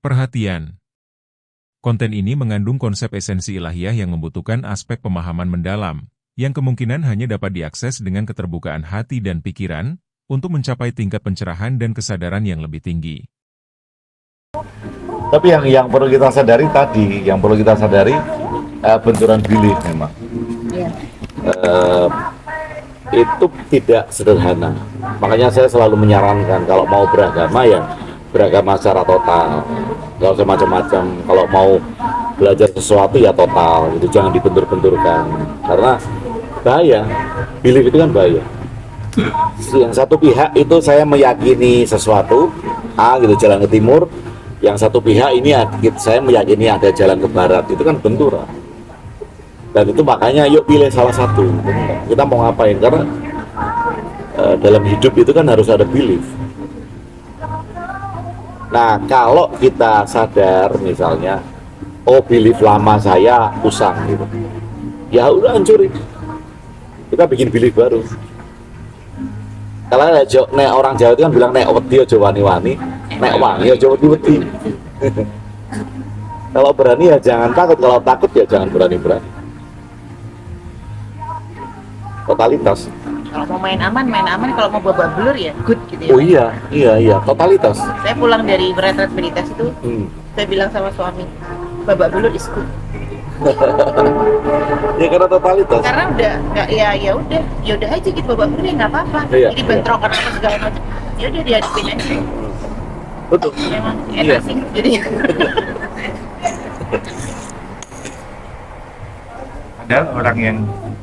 Perhatian. Konten ini mengandung konsep esensi ilahiyah yang membutuhkan aspek pemahaman mendalam, yang kemungkinan hanya dapat diakses dengan keterbukaan hati dan pikiran, untuk mencapai tingkat pencerahan dan kesadaran yang lebih tinggi. Tapi yang perlu kita sadari tadi, benturan belief memang. Itu tidak sederhana. Makanya saya selalu menyarankan kalau mau beragama ya beragama secara total, nggak usah macam-macam. Kalau mau belajar sesuatu ya total, itu jangan dibentur-benturkan karena bahaya. Belief itu kan bahaya. Yang satu pihak itu saya meyakini sesuatu A gitu, jalan ke timur, yang satu pihak ini saya meyakini ada jalan ke barat, itu kan benturan. Dan itu makanya yuk pilih salah satu, kita mau ngapain, karena dalam hidup itu kan harus ada belief. Nah kalau kita sadar misalnya, oh belief lama saya usang gitu, ya udah hancurin, kita bikin belief baru. Kalau orang Jawa itu kan bilang nek wedi aja wani-wani, nek wangi aja wedi-wedi. Kalau berani ya jangan takut, kalau takut ya jangan berani-berani. Totalitas. Kalau mau main aman, kalau mau babak belur ya good gitu ya. Oh iya, totalitas. Saya pulang dari retret meditasi itu, saya bilang sama suami, babak belur is good. Ya karena totalitas. Karena udah nggak ya udah aja gitu, babak belur ya nggak apa-apa. Iya, Jadi bentrokan apa segala macam, ya udah dihadapin aja. Betul. Memang enak sih jadi. Padahal orang yang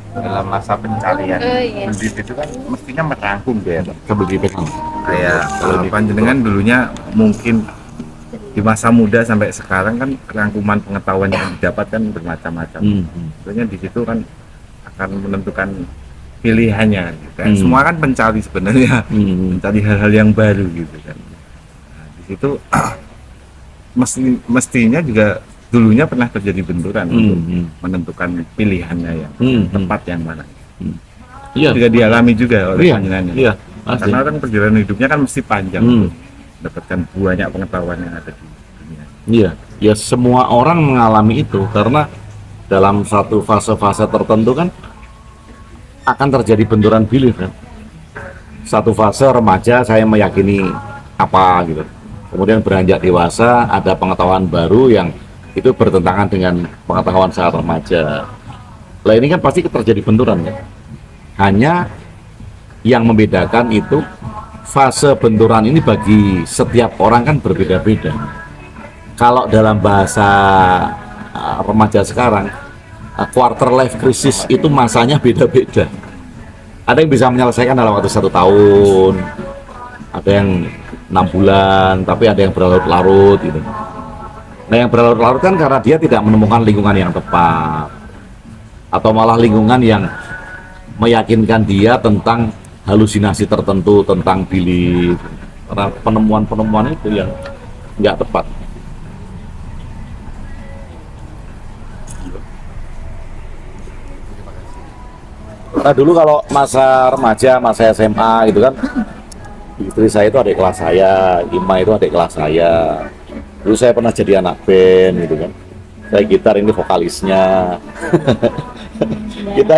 dalam masa pencarian belief itu kan mestinya merangkum ya, kayak panjenengan dulunya mungkin di masa muda sampai sekarang kan rangkuman pengetahuan yang didapatkan bermacam-macam. Sebenarnya di situ kan akan menentukan pilihannya gitu. Semua kan pencari sebenarnya, mencari hal-hal yang baru gitu kan. Nah, di situ mestinya juga dulunya pernah terjadi benturan untuk menentukan pilihannya yang tepat yang mana. Iya. Juga dialami juga oleh panjenengannya. Iya. Karena kan perjalanan hidupnya kan mesti panjang untuk mendapatkan banyak pengetahuan yang ada di dunia. Iya, ya semua orang mengalami itu karena dalam satu fase-fase tertentu kan akan terjadi benturan belief kan. Satu fase remaja saya meyakini apa gitu. Kemudian beranjak dewasa ada pengetahuan baru yang itu bertentangan dengan pengetahuan saat remaja. Lah ini kan pasti terjadi benturan ya. Hanya yang membedakan itu fase benturan ini bagi setiap orang kan berbeda-beda. Kalau dalam bahasa remaja sekarang, quarter life crisis itu masanya beda-beda. Ada yang bisa menyelesaikan dalam waktu 1 tahun, ada yang 6 bulan, tapi ada yang berlarut-larut gitu. Nah yang berlarut-larut kan karena dia tidak menemukan lingkungan yang tepat, atau malah lingkungan yang meyakinkan dia tentang halusinasi tertentu, tentang belief, karena penemuan-penemuan itu yang nggak tepat. Nah dulu kalau masa remaja, masa SMA gitu kan, istri saya itu adik kelas saya, Ima itu adik kelas saya. Dulu saya pernah jadi anak band gitu kan, saya gitar, ini vokalisnya. Kita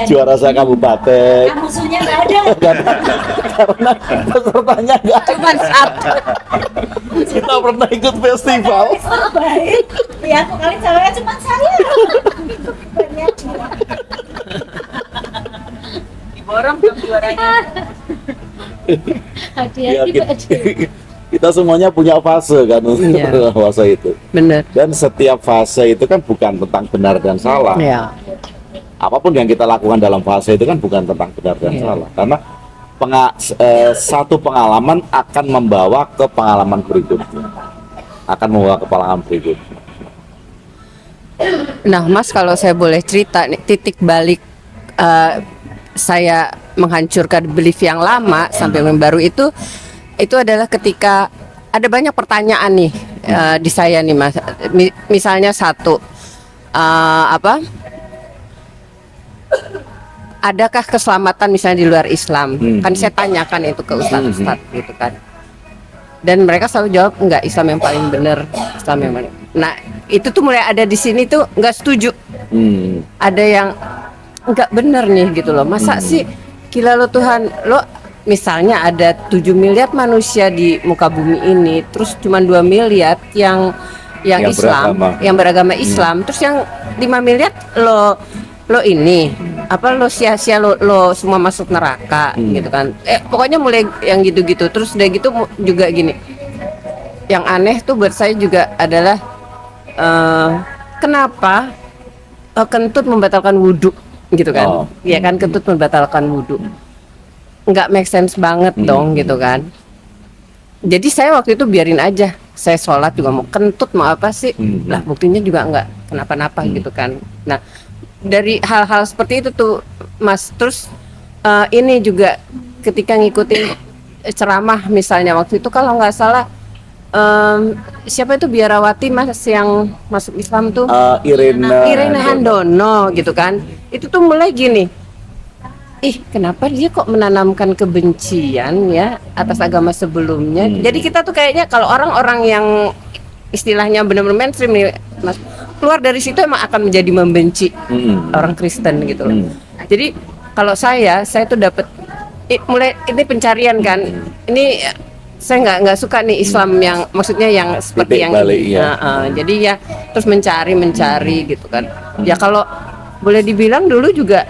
juara kabupaten. Musuhnya nggak ada. Karena pesertanya nggak ada. Cuma satu. Kita pernah ikut festival. Baik. Ya vokalis ceweknya cuma saya. Banyak. Diborong dong juaranya. Hati-hati. Kita semuanya punya fase kan, fase itu. Benar. Dan setiap fase itu kan bukan tentang benar dan salah. Ya. Apapun yang kita lakukan dalam fase itu kan bukan tentang benar dan salah. Karena satu pengalaman akan membawa ke pengalaman berikutnya. Nah, Mas, kalau saya boleh cerita nih, titik balik saya menghancurkan belief yang lama sampai yang baru itu adalah ketika ada banyak pertanyaan nih di saya nih, Mas. Misalnya satu, adakah keselamatan misalnya di luar Islam? Kan saya tanyakan itu ke ustadz gitu kan. Dan mereka selalu jawab enggak, Islam yang paling benar, Islam yang paling. Nah, itu tuh mulai ada di sini tuh nggak setuju. Ada yang nggak bener nih gitu loh. Masa sih gila lo Tuhan, lo misalnya ada 7 miliar manusia di muka bumi ini, terus cuma 2 miliar yang Islam, yang beragama Islam, terus yang 5 miliar lo ini apa lo sia-sia lo semua masuk neraka gitu kan. Pokoknya mulai yang gitu-gitu. Terus udah gitu juga gini. Yang aneh tuh buat saya juga adalah kenapa kentut membatalkan wudhu gitu kan. Ya kan, kentut membatalkan wudhu. Nggak make sense banget dong gitu kan. Jadi saya waktu itu biarin aja. Saya sholat juga mau kentut mau apa sih. Lah buktinya juga nggak kenapa-napa gitu kan. Nah, dari hal-hal seperti itu tuh Mas. Terus ini juga ketika ngikutin ceramah misalnya waktu itu kalau nggak salah siapa itu biarawati Mas yang masuk Islam tuh Irene Handono gitu kan. Itu tuh mulai gini, kenapa dia kok menanamkan kebencian ya atas agama sebelumnya. Jadi kita tuh kayaknya kalau orang-orang yang istilahnya benar-benar mainstream nih Mas, keluar dari situ emang akan menjadi membenci orang Kristen gitu loh. Jadi kalau saya tuh dapat mulai ini pencarian kan. Ini saya nggak suka nih Islam yang maksudnya yang seperti yang ini. Jadi ya terus mencari gitu kan. Ya kalau boleh dibilang dulu juga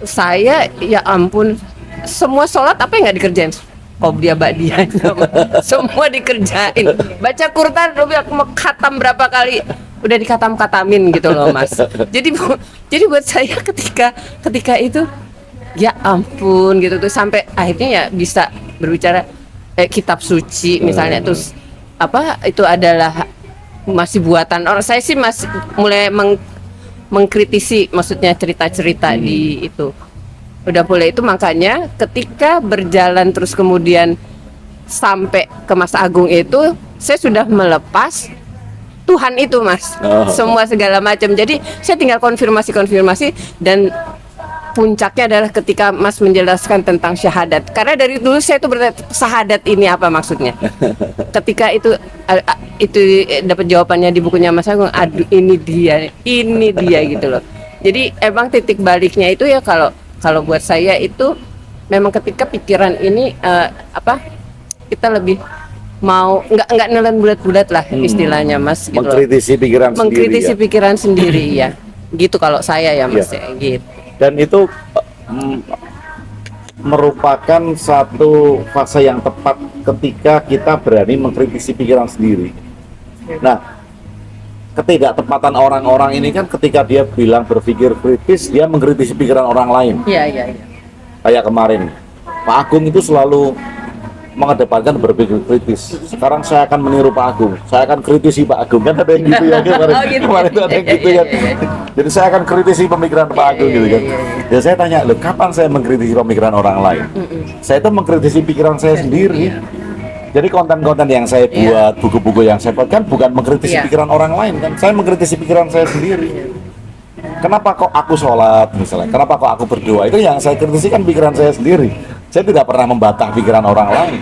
saya ya ampun semua sholat apa yang nggak dikerjain. Qobliyah Ba'diyah semua dikerjain. Baca Quran udah khatam berapa kali udah dikatam-katamin gitu loh Mas. Jadi buat saya ketika itu ya ampun gitu tuh sampai akhirnya ya bisa berbicara kitab suci misalnya terus apa itu adalah masih buatan orang. Saya sih masih mulai mengkritisi maksudnya cerita-cerita di itu. Udah boleh itu makanya ketika berjalan terus kemudian sampai ke Mas Agung itu saya sudah melepas Tuhan itu Mas. Semua segala macam. Jadi saya tinggal konfirmasi dan puncaknya adalah ketika Mas menjelaskan tentang syahadat. Karena dari dulu saya itu bertanya syahadat ini apa maksudnya. Ketika itu dapat jawabannya di bukunya Mas Agung, aduh ini dia gitu loh. Jadi emang titik baliknya itu ya kalau buat saya itu memang ketika pikiran ini kita lebih mau nggak nelen bulat-bulat lah istilahnya Mas gitu mengkritisi pikiran sendiri ya gitu kalau saya ya Mas ya gitu. Dan itu merupakan satu fase yang tepat ketika kita berani mengkritisi pikiran sendiri. Nah, ketidaktepatan orang-orang ini kan ketika dia bilang berpikir kritis, dia mengkritisi pikiran orang lain. Iya. Kayak kemarin, Pak Agung itu selalu mengedepankan berpikir kritis. Sekarang saya akan meniru Pak Agung. Saya akan kritisi Pak Agung. Kan ada yang gitu ya kemarin itu ada yang gitu kan. Jadi saya akan kritisi pemikiran Pak Agung gitu kan. Ya saya tanya, loh kapan saya mengkritisi pemikiran orang lain? Saya itu mengkritisi pikiran saya sendiri. Jadi konten-konten yang saya buat, buku-buku yang saya buat kan bukan mengkritisi pikiran orang lain kan. Saya mengkritisi pikiran saya sendiri. Kenapa kok aku sholat misalnya? Kenapa kok aku berdoa? Itu yang saya kritisi kan pikiran saya sendiri. Saya tidak pernah membantah pikiran orang lain.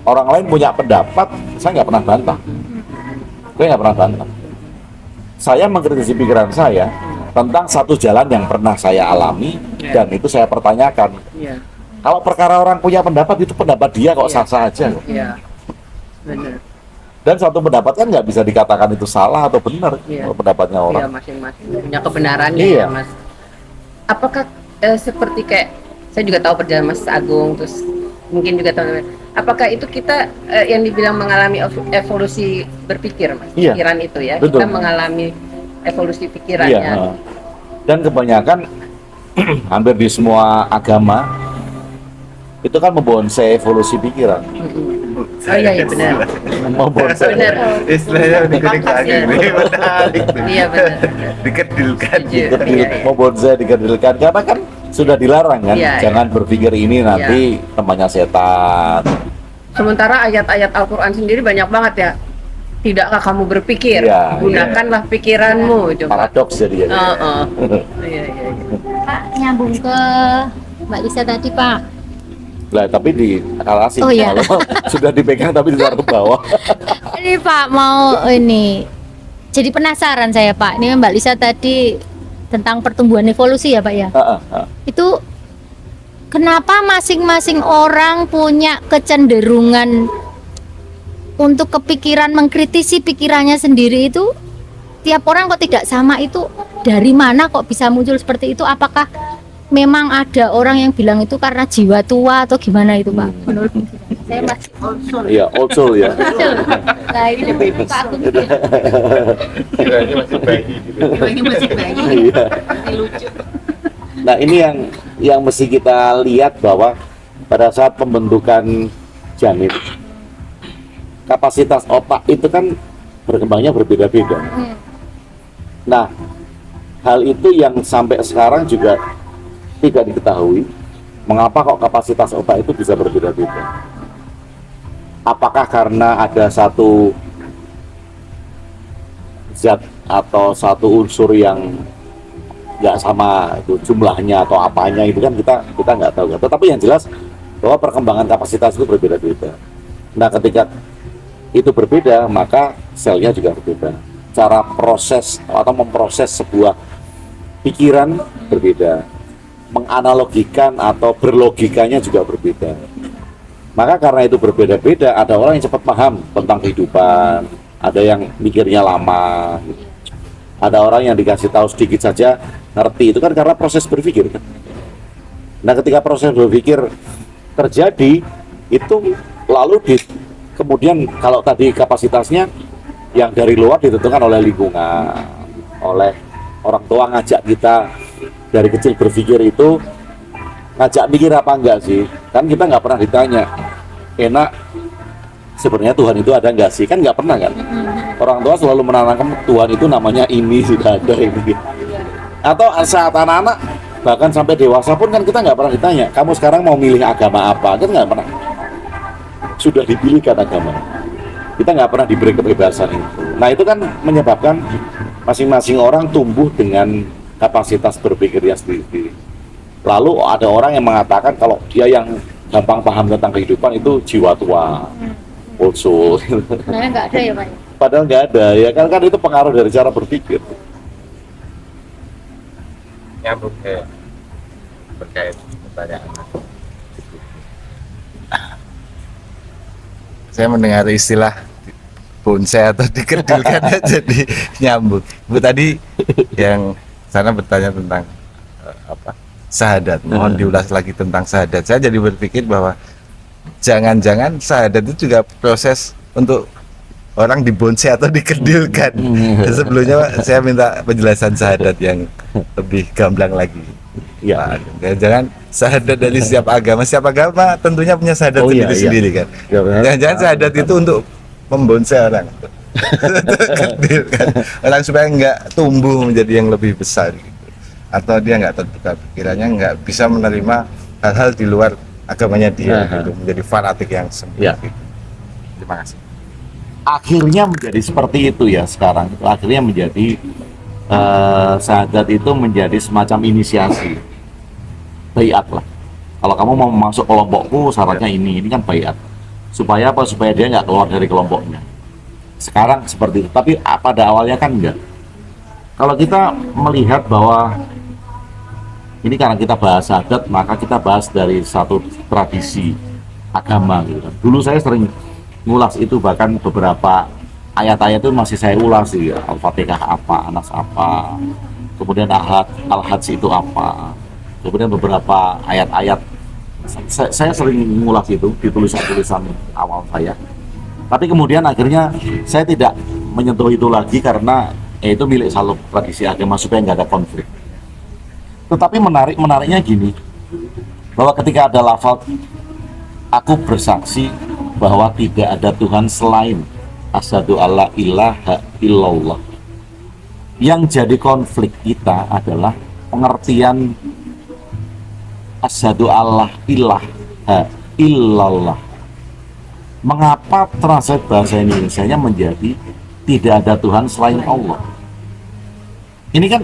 Orang lain punya pendapat, saya nggak pernah bantah. Saya mengkritisi pikiran saya tentang satu jalan yang pernah saya alami dan itu saya pertanyakan. Kalau perkara orang punya pendapat itu pendapat dia kok sah-sah aja. Benar. Dan satu pendapat kan nggak bisa dikatakan itu salah atau benar pendapatnya orang. Masing-masing punya kebenarannya ya Mas. Apakah seperti kayak saya juga tahu perjalanan Mas Agung terus mungkin juga teman-teman. Apakah itu kita yang dibilang mengalami evolusi berpikir Mas? Pikiran itu ya. Betul. Kita mengalami evolusi pikirannya. Dan kebanyakan hampir di semua agama itu kan membonsai evolusi pikiran. Oh iya benar. Membonsai. Istilahnya dikedik-kedik. Iya benar. Dikedilkan. Membonsai dikedilkan karena kan sudah dilarang kan, jangan berpikir ini nanti temannya setan. Sementara ayat-ayat Al-Quran sendiri banyak banget ya. Tidakkah kamu berpikir? Gunakanlah pikiranmu. Paradoks jadi. Iya. Pak, nyambung ke Mbak Lisa tadi Pak. Lah tapi di alasih Oh, iya. kalau sudah dipegang tapi ditaruh ke bawah. Ini Pak mau ini. Jadi penasaran saya Pak. Ini Mbak Lisa tadi tentang pertumbuhan evolusi ya Pak ya. Itu kenapa masing-masing orang punya kecenderungan untuk kepikiran mengkritisi pikirannya sendiri itu tiap orang kok tidak sama itu dari mana kok bisa muncul seperti itu? Apakah memang ada orang yang bilang itu karena jiwa tua atau gimana itu Pak? Menurut saya masih Iya, old soul ya. nah ini Pak aku Kiranya masih bayi gitu. Ini masih bayi. Iya. Masih lucu. Nah, ini yang mesti kita lihat bahwa pada saat pembentukan janin kapasitas otak itu kan berkembangnya berbeda-beda. Nah, hal itu yang sampai sekarang juga tidak diketahui mengapa kok kapasitas otak itu bisa berbeda-beda. Apakah karena ada satu zat atau satu unsur yang nggak sama itu jumlahnya atau apanya itu kan kita nggak tahu. Tetapi yang jelas bahwa perkembangan kapasitas itu berbeda-beda. Nah, ketika itu berbeda, maka selnya juga berbeda. Cara proses atau memproses sebuah pikiran berbeda. Menganalogikan atau berlogikanya juga berbeda. Maka karena itu berbeda-beda, ada orang yang cepat paham tentang kehidupan, ada yang mikirnya lama, ada orang yang dikasih tahu sedikit saja ngerti. Itu kan karena proses berpikir kan? Nah, ketika proses berpikir terjadi, itu lalu kemudian kalau tadi kapasitasnya yang dari luar ditentukan oleh lingkungan, oleh orang tua ngajak kita dari kecil berpikir itu, ngajak mikir apa enggak sih? Kan kita nggak pernah ditanya, enak sebenarnya Tuhan itu ada enggak sih? Kan nggak pernah kan? Orang tua selalu menanamkan Tuhan itu namanya ini, sudah ada ini. Atau saat anak-anak bahkan sampai dewasa pun kan kita nggak pernah ditanya, kamu sekarang mau milih agama apa? Kan nggak pernah. Sudah dipilihkan agama. Kita nggak pernah diberi kebebasan itu. Nah, itu kan menyebabkan masing-masing orang tumbuh dengan kapasitas berpikirnya sendiri. Lalu ada orang yang mengatakan kalau dia yang gampang paham tentang kehidupan itu jiwa tua, old soul. sebenarnya nggak ada ya Pak. Padahal nggak ada ya kan itu pengaruh dari cara berpikir. Nyambung ke terkait pertanyaan. Saya mendengar istilah bonsai atau dikedilkan jadi nyambung. Bu tadi yang sana bertanya tentang apa? Sahadat. Mohon diulas lagi tentang sahadat. Saya jadi berpikir bahwa jangan-jangan sahadat itu juga proses untuk orang dibonsai atau dikedilkan. Sebelumnya Pak, saya minta penjelasan sahadat yang lebih gamblang lagi. Ya, Jangan sahadat dari setiap agama tentunya punya sahadat sendiri-sendiri kan. Jangan-jangan sahadat itu untuk membonsai orang. Kedilkan orang supaya nggak tumbuh menjadi yang lebih besar gitu. Atau dia nggak terbuka pikirannya, nggak bisa menerima hal-hal di luar agamanya dia gitu, menjadi fanatik yang sempit gitu. Terima kasih. akhirnya menjadi seperti itu ya sekarang. Akhirnya menjadi sahadat itu menjadi semacam inisiasi, baiat lah. Kalau kamu mau masuk kelompokku syaratnya ini kan baiat. Supaya apa? Supaya dia nggak keluar dari kelompoknya. Sekarang seperti itu, tapi pada awalnya kan enggak. Kalau kita melihat bahwa ini karena kita bahas adat, maka kita bahas dari satu tradisi agama gitu kan. Dulu saya sering ngulas itu, bahkan beberapa ayat-ayat itu masih saya ulas sih, Al-Fatihah apa, Anas apa, kemudian Al-Hajj itu apa, kemudian beberapa ayat-ayat saya sering ngulas itu di tulisan-tulisan awal saya. Tapi kemudian akhirnya saya tidak menyentuh itu lagi karena itu milik satu tradisi agama supaya nggak ada konflik. Tetapi menariknya gini, bahwa ketika ada lafaz aku bersaksi bahwa tidak ada Tuhan selain asyhadu alla ilaha illallah, yang jadi konflik kita adalah pengertian asyhadu alla ilaha illallah. Mengapa translate bahasa Indonesianya menjadi tidak ada Tuhan selain Allah? Ini kan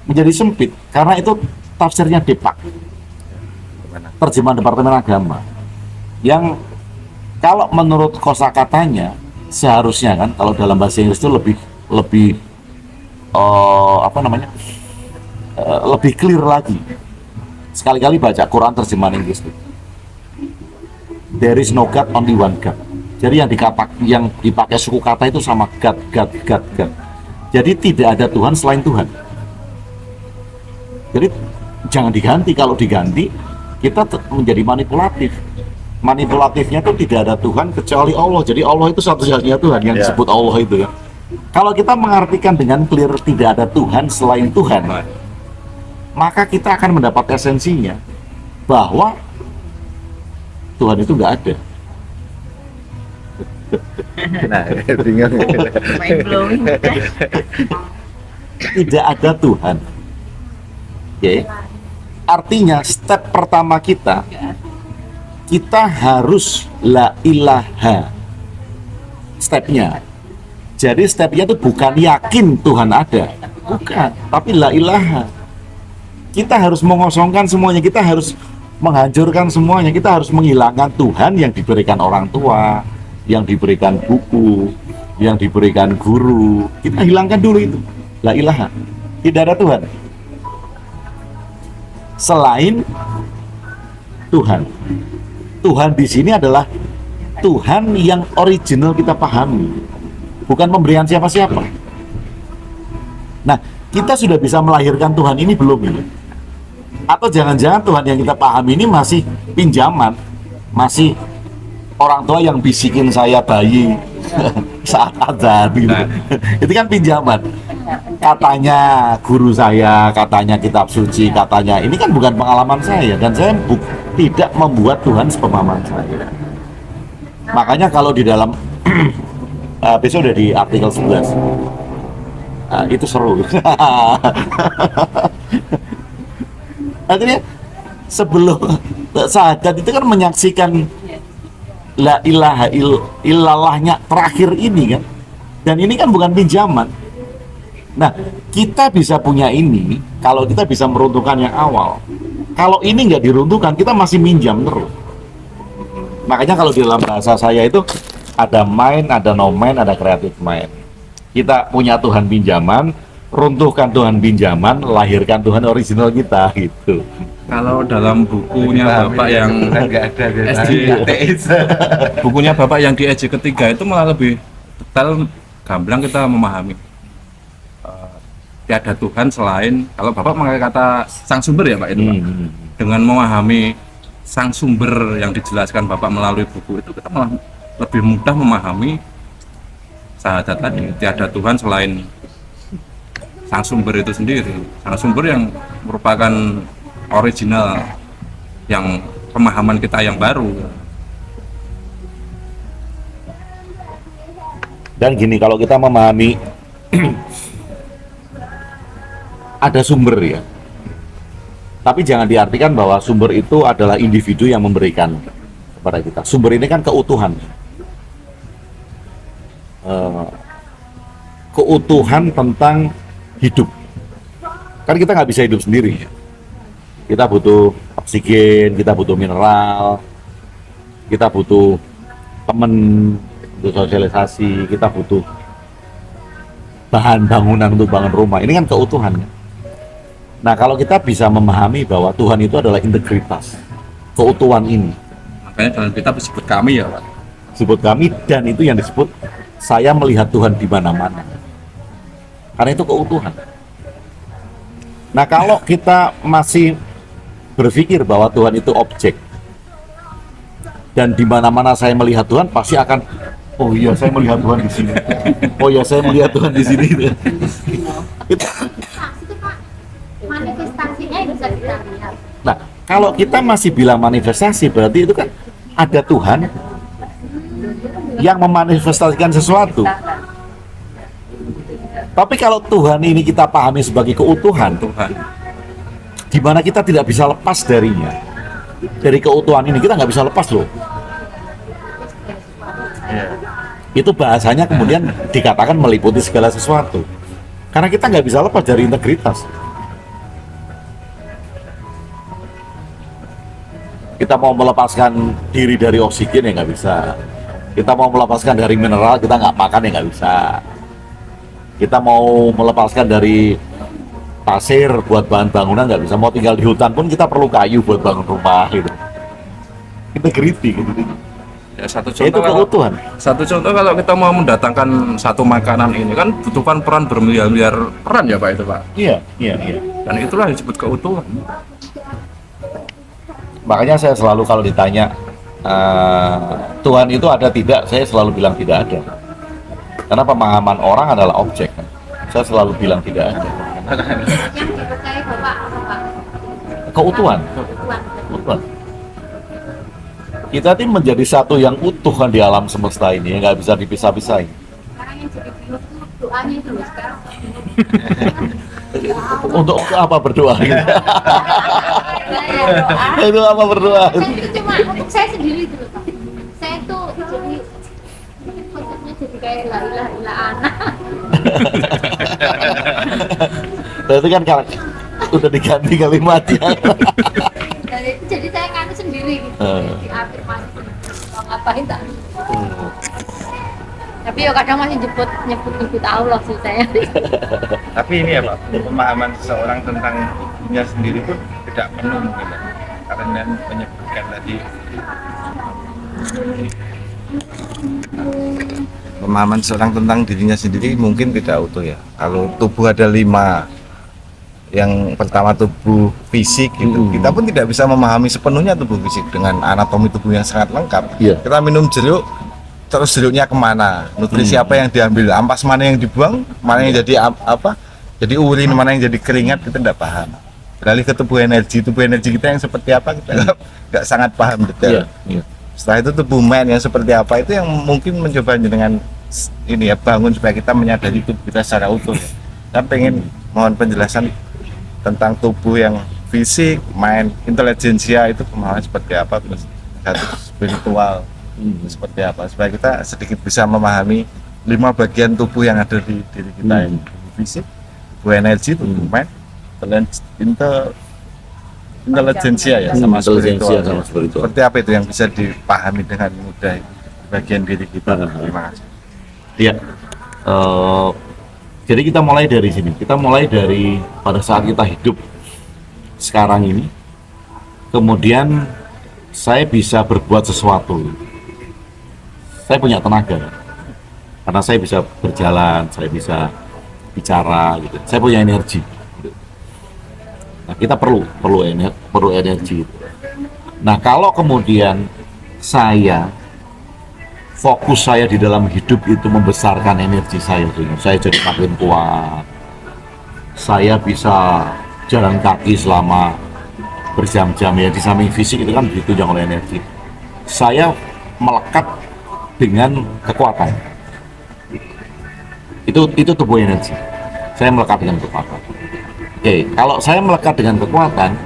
menjadi sempit karena itu tafsirnya depak. terjemahan Departemen Agama yang kalau menurut kosakatanya seharusnya kan kalau dalam bahasa Inggris itu lebih lebih clear lagi. Sekali-kali baca Quran terjemahan Inggris itu. There is no God, only one God. Jadi yang dipakai suku kata itu sama God. Jadi tidak ada Tuhan selain Tuhan. Jadi jangan diganti. Kalau diganti kita menjadi manipulatif. Manipulatifnya itu tidak ada Tuhan kecuali Allah. Jadi Allah itu satu-satunya Tuhan yang disebut Allah itu kan. Kalau kita mengartikan dengan clear tidak ada Tuhan selain Tuhan, maka kita akan mendapat esensinya bahwa Tuhan itu nggak ada. Nah, tinggal Mind blowing. Tidak ada Tuhan. Oke. Artinya step pertama kita harus la ilaha. Stepnya. Jadi stepnya itu bukan yakin Tuhan ada, bukan, tapi la ilaha. Kita harus mengosongkan semuanya, kita harus menghancurkan semuanya, kita harus menghilangkan Tuhan yang diberikan orang tua, yang diberikan buku, yang diberikan guru. Kita hilangkan dulu itu, la ilaha. Tidak ada Tuhan selain Tuhan. Tuhan di sini adalah Tuhan yang original kita pahami, bukan pemberian siapa-siapa. Nah, kita sudah bisa melahirkan Tuhan ini belum ini? Atau jangan-jangan Tuhan yang kita pahami ini masih pinjaman, masih orang tua yang bisikin saya bayi saat adzan gitu. Itu kan pinjaman. Katanya guru saya, katanya kitab suci, katanya ini kan bukan pengalaman saya dan saya tidak membuat Tuhan sepemahaman saya. Makanya kalau di dalam besok udah di artikel 11 itu seru. Artinya sebelum sahadat itu kan menyaksikan la ilaha illallahnya terakhir ini kan, dan ini kan bukan pinjaman. Nah, kita bisa punya ini kalau kita bisa meruntuhkan yang awal. Kalau ini nggak diruntuhkan, kita masih minjam terus. Makanya kalau di dalam bahasa saya itu ada mind, ada no mind, ada creative mind. Kita punya Tuhan pinjaman, runtuhkan Tuhan pinjaman, lahirkan Tuhan original kita gitu. Kalau dalam bukunya Bapak yang bukunya Bapak yang di EJ ketiga itu malah lebih detail, gamblang kita memahami. Tiada Tuhan selain, kalau Bapak memakai kata sang sumber ya Pak itu Pak. Dengan memahami sang sumber yang dijelaskan Bapak melalui buku itu, kita malah lebih mudah memahami syahadat tadi. Tiada Tuhan selain sang sumber itu sendiri, sang sumber yang merupakan original, yang pemahaman kita yang baru. Dan gini, kalau kita memahami ada sumber ya, tapi jangan diartikan bahwa sumber itu adalah individu yang memberikan kepada kita. Sumber ini kan keutuhan, keutuhan tentang hidup. Kan kita nggak bisa hidup sendiri ya. Kita butuh oksigen, kita butuh mineral, kita butuh teman untuk sosialisasi, kita butuh bahan bangunan untuk bangun rumah. Ini kan keutuhan. Nah, kalau kita bisa memahami bahwa Tuhan itu adalah integritas, keutuhan ini. Makanya dalam kitab disebut kami ya Pak. Disebut kami, dan itu yang disebut saya melihat Tuhan di mana-mana. Karena itu keutuhan. Nah, kalau kita masih berpikir bahwa Tuhan itu objek, dan di mana-mana saya melihat Tuhan, pasti akan, oh iya saya melihat Tuhan di sini. Oh iya saya melihat Tuhan di sini. Itu. Manifestasinya bisa kita lihat. Nah, kalau kita masih bilang manifestasi, berarti itu kan ada Tuhan yang memanifestasikan sesuatu. Tapi kalau Tuhan ini kita pahami sebagai keutuhan, di mana kita tidak bisa lepas darinya, dari keutuhan ini kita nggak bisa lepas loh. Itu bahasanya kemudian dikatakan meliputi segala sesuatu, karena kita nggak bisa lepas dari integritas. Kita mau melepaskan diri dari oksigen ya nggak bisa. Kita mau melepaskan dari mineral, kita nggak makan ya nggak bisa. Kita mau melepaskan dari pasir buat bahan bangunan nggak bisa. Mau tinggal di hutan pun kita perlu kayu buat bangun rumah gitu. Integrity gitu. Ya, satu Ya, itu contoh keutuhan. satu contoh kalau kita mau mendatangkan satu makanan ini kan butuhkan peran bermiliar-miliar peran ya Pak itu Pak. Iya. Dan itulah yang disebut keutuhan. Makanya saya selalu kalau ditanya Tuhan itu ada tidak, saya selalu bilang tidak ada. Karena pemahaman orang adalah objek. Saya selalu bilang tidak ada. Yang dipercaya Bapak apa Pak? Keutuhan. Kita ini menjadi satu yang utuh kan di alam semesta ini, nggak bisa dipisah-pisahin. Sekarang yang jadi bingung tuh doanya itu loh sekarang. Untuk apa berdoa? Gitu? Doa. Itu apa berdoa? Saya itu cuma untuk saya sendiri dulu Pak. Saya tuh jadi konsepnya jadi kayak la ilaha illa ana. Itu kan kalau udah diganti kalimatnya. Jadi saya nganu sendiri gitu. Jadi afirmasi mau ngapain tak. Tapi ya kadang masih nyebut Allah sih saya. Tapi ini ya Pak, pemahaman seseorang tentang dirinya sendiri pun tidak penuh mungkin ya. Karena menyebutkan tadi pemahaman seseorang tentang dirinya sendiri mungkin tidak utuh ya. Kalau tubuh ada 5, yang pertama tubuh fisik gitu, kita pun tidak bisa memahami sepenuhnya tubuh fisik dengan anatomi tubuh yang sangat lengkap. Iya. Kita minum jeruk, terus jeruknya kemana, nutrisi apa yang diambil, ampas mana yang dibuang, mana yang jadi apa, jadi urin, mana yang jadi keringat, kita tidak paham. Beralih ke tubuh energi kita yang seperti apa kita nggak sangat paham detail. Iya. Setelah itu tubuh mind yang seperti apa itu yang mungkin mencoba dengan ini ya, bangun supaya kita menyadari tubuh kita secara utuh. Saya pengen mohon penjelasan tentang tubuh yang fisik, mind, intelijensia itu pemahaman seperti apa, terus satu spiritual seperti apa, supaya kita sedikit bisa memahami 5 bagian tubuh yang ada di diri kita, tubuh fisik, tubuh energi, tubuh mind, intelijensia ya, sama spiritual. Seperti apa itu yang bisa dipahami dengan mudah di bagian diri kita. Terima kasih. Iya. Jadi kita mulai dari sini. Kita mulai dari pada saat kita hidup sekarang ini. Kemudian saya bisa berbuat sesuatu. Saya punya tenaga. Karena saya bisa berjalan, saya bisa bicara gitu. Saya punya energi. Nah, kita perlu energi. Nah, kalau kemudian fokus saya di dalam hidup itu membesarkan energi saya jadi makin kuat. Saya bisa jalan kaki selama berjam-jam ya, di samping fisik itu kan ditunjang oleh energi. Saya melekat dengan kekuatan. Itu tubuh energi. Saya melekat dengan kekuatan. Oke, kalau saya melekat dengan kekuatan,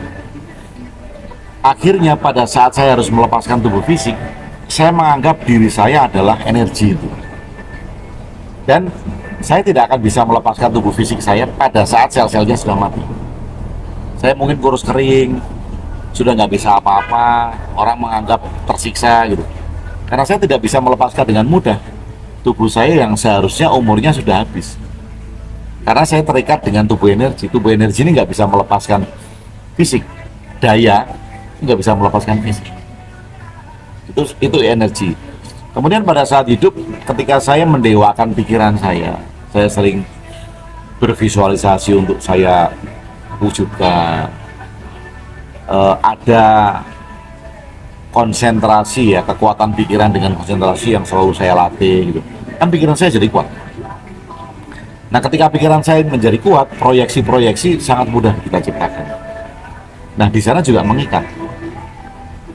akhirnya pada saat saya harus melepaskan tubuh fisik, saya menganggap diri saya adalah energi itu, dan saya tidak akan bisa melepaskan tubuh fisik saya pada saat sel-selnya sudah mati. Saya mungkin kurus kering, sudah nggak bisa apa-apa, orang menganggap tersiksa gitu, karena saya tidak bisa melepaskan dengan mudah tubuh saya yang seharusnya umurnya sudah habis, karena saya terikat dengan tubuh energi. Tubuh energi ini nggak bisa melepaskan fisik, daya nggak bisa melepaskan fisik. Itu energi. Kemudian pada saat hidup, ketika saya mendewakan pikiran saya sering bervisualisasi untuk saya wujudkan. Ada konsentrasi ya, kekuatan pikiran dengan konsentrasi yang selalu saya latih gitu. Kan pikiran saya jadi kuat. Nah, ketika pikiran saya menjadi kuat, proyeksi-proyeksi sangat mudah kita ciptakan. Nah, di sana juga mengikat.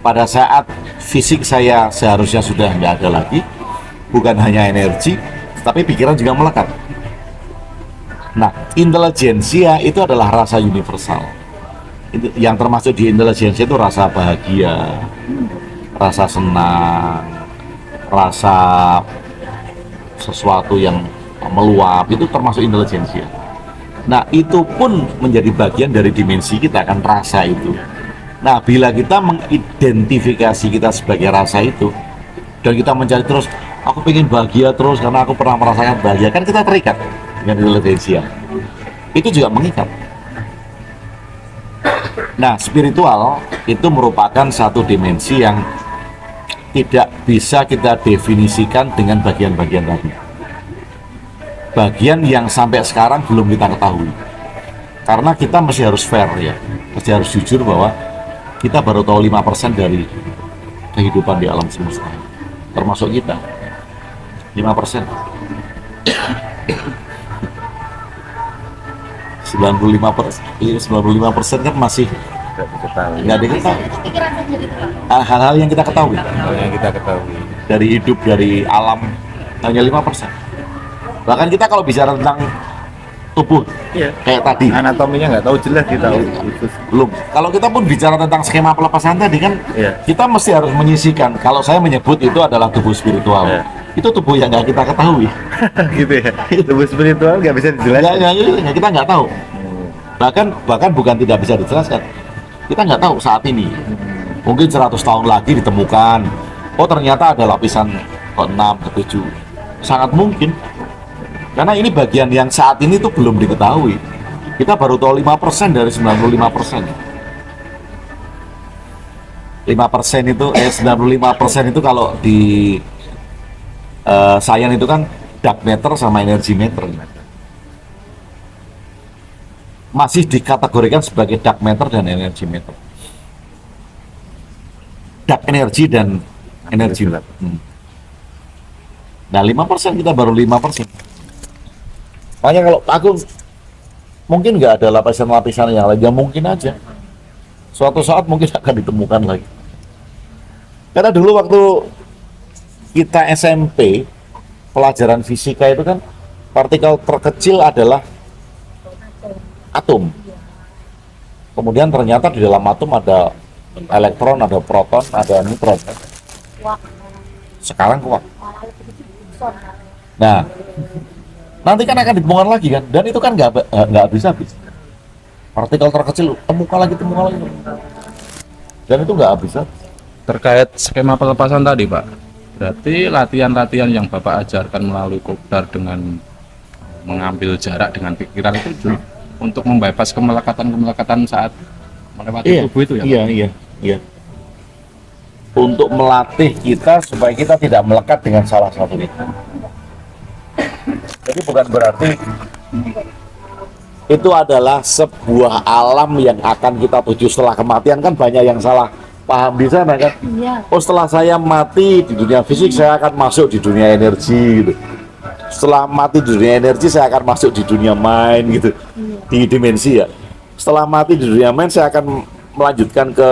Pada saat fisik saya seharusnya sudah nggak ada lagi, bukan hanya energi, tapi pikiran juga melekat. Nah, intelijensia itu adalah rasa universal. Itu yang termasuk di intelijensia itu rasa bahagia, rasa senang, rasa sesuatu yang meluap, itu termasuk intelijensia. Nah, itu pun menjadi bagian dari dimensi kita, kan rasa itu. Nah, bila kita mengidentifikasi kita sebagai rasa itu, dan kita mencari terus, aku pengen bahagia terus karena aku pernah merasakan bahagia, kan kita terikat dengan intelijensia. Itu juga mengikat. Nah, spiritual itu merupakan satu dimensi yang tidak bisa kita definisikan dengan bagian-bagian tadi. Bagian yang sampai sekarang belum kita ketahui. Karena kita masih harus fair ya, masih harus jujur bahwa kita baru tahu 5% dari kehidupan di alam semesta, termasuk kita. 5%. 95% kan masih nggak diketahui. Hal-hal yang kita ketahui, dari hidup, dari alam, hanya 5%. Bahkan kita kalau bicara tentang tubuh, kayak tadi anatominya nggak tahu jelas kita. Belum. Kalau kita pun bicara tentang skema pelepasan tadi kan, kita mesti harus menyisikan. Kalau saya menyebut itu adalah tubuh spiritual, itu tubuh yang nggak kita ketahui. Gitu ya. Tubuh spiritual nggak bisa dijelaskan. Kita nggak tahu. Bahkan bukan tidak bisa dijelaskan. Kita nggak tahu saat ini. Mungkin 100 tahun lagi ditemukan. Oh ternyata ada lapisan ke-6, ke-7. Sangat mungkin. Karena ini bagian yang saat ini tuh belum diketahui. Kita baru tahu 5% dari 95%. 5% itu 95% itu kalau di sains itu kan dark matter sama energy matter. Masih dikategorikan sebagai dark matter dan energy matter. Dark energy dan energy matter. Nah 5% kita baru 5%. Makanya kalau aku mungkin nggak ada lapisan-lapisan yang lain, ya mungkin aja suatu saat mungkin akan ditemukan lagi. Karena dulu waktu kita SMP pelajaran fisika itu kan partikel terkecil adalah atom. Kemudian ternyata di dalam atom ada elektron, ada proton, ada neutron. Sekarang kuat. Nah, nanti kan akan ditemukan lagi kan, dan itu kan nggak habis-habis. Partikel terkecil temukan lagi, dan itu nggak habis-habis. Terkait skema pelepasan tadi Pak, berarti latihan-latihan yang Bapak ajarkan melalui kopdar dengan mengambil jarak dengan pikiran itu untuk membypass kemelekatan saat melewati tubuh itu ya? Iya. Untuk melatih kita supaya kita tidak melekat dengan salah satu itu. Jadi bukan berarti itu adalah sebuah alam yang akan kita tuju setelah kematian, kan banyak yang salah paham di sana kan. Oh setelah saya mati di dunia fisik saya akan masuk di dunia energi gitu. Setelah mati di dunia energi saya akan masuk di dunia mind gitu, di dimensi ya. Setelah mati di dunia mind saya akan melanjutkan ke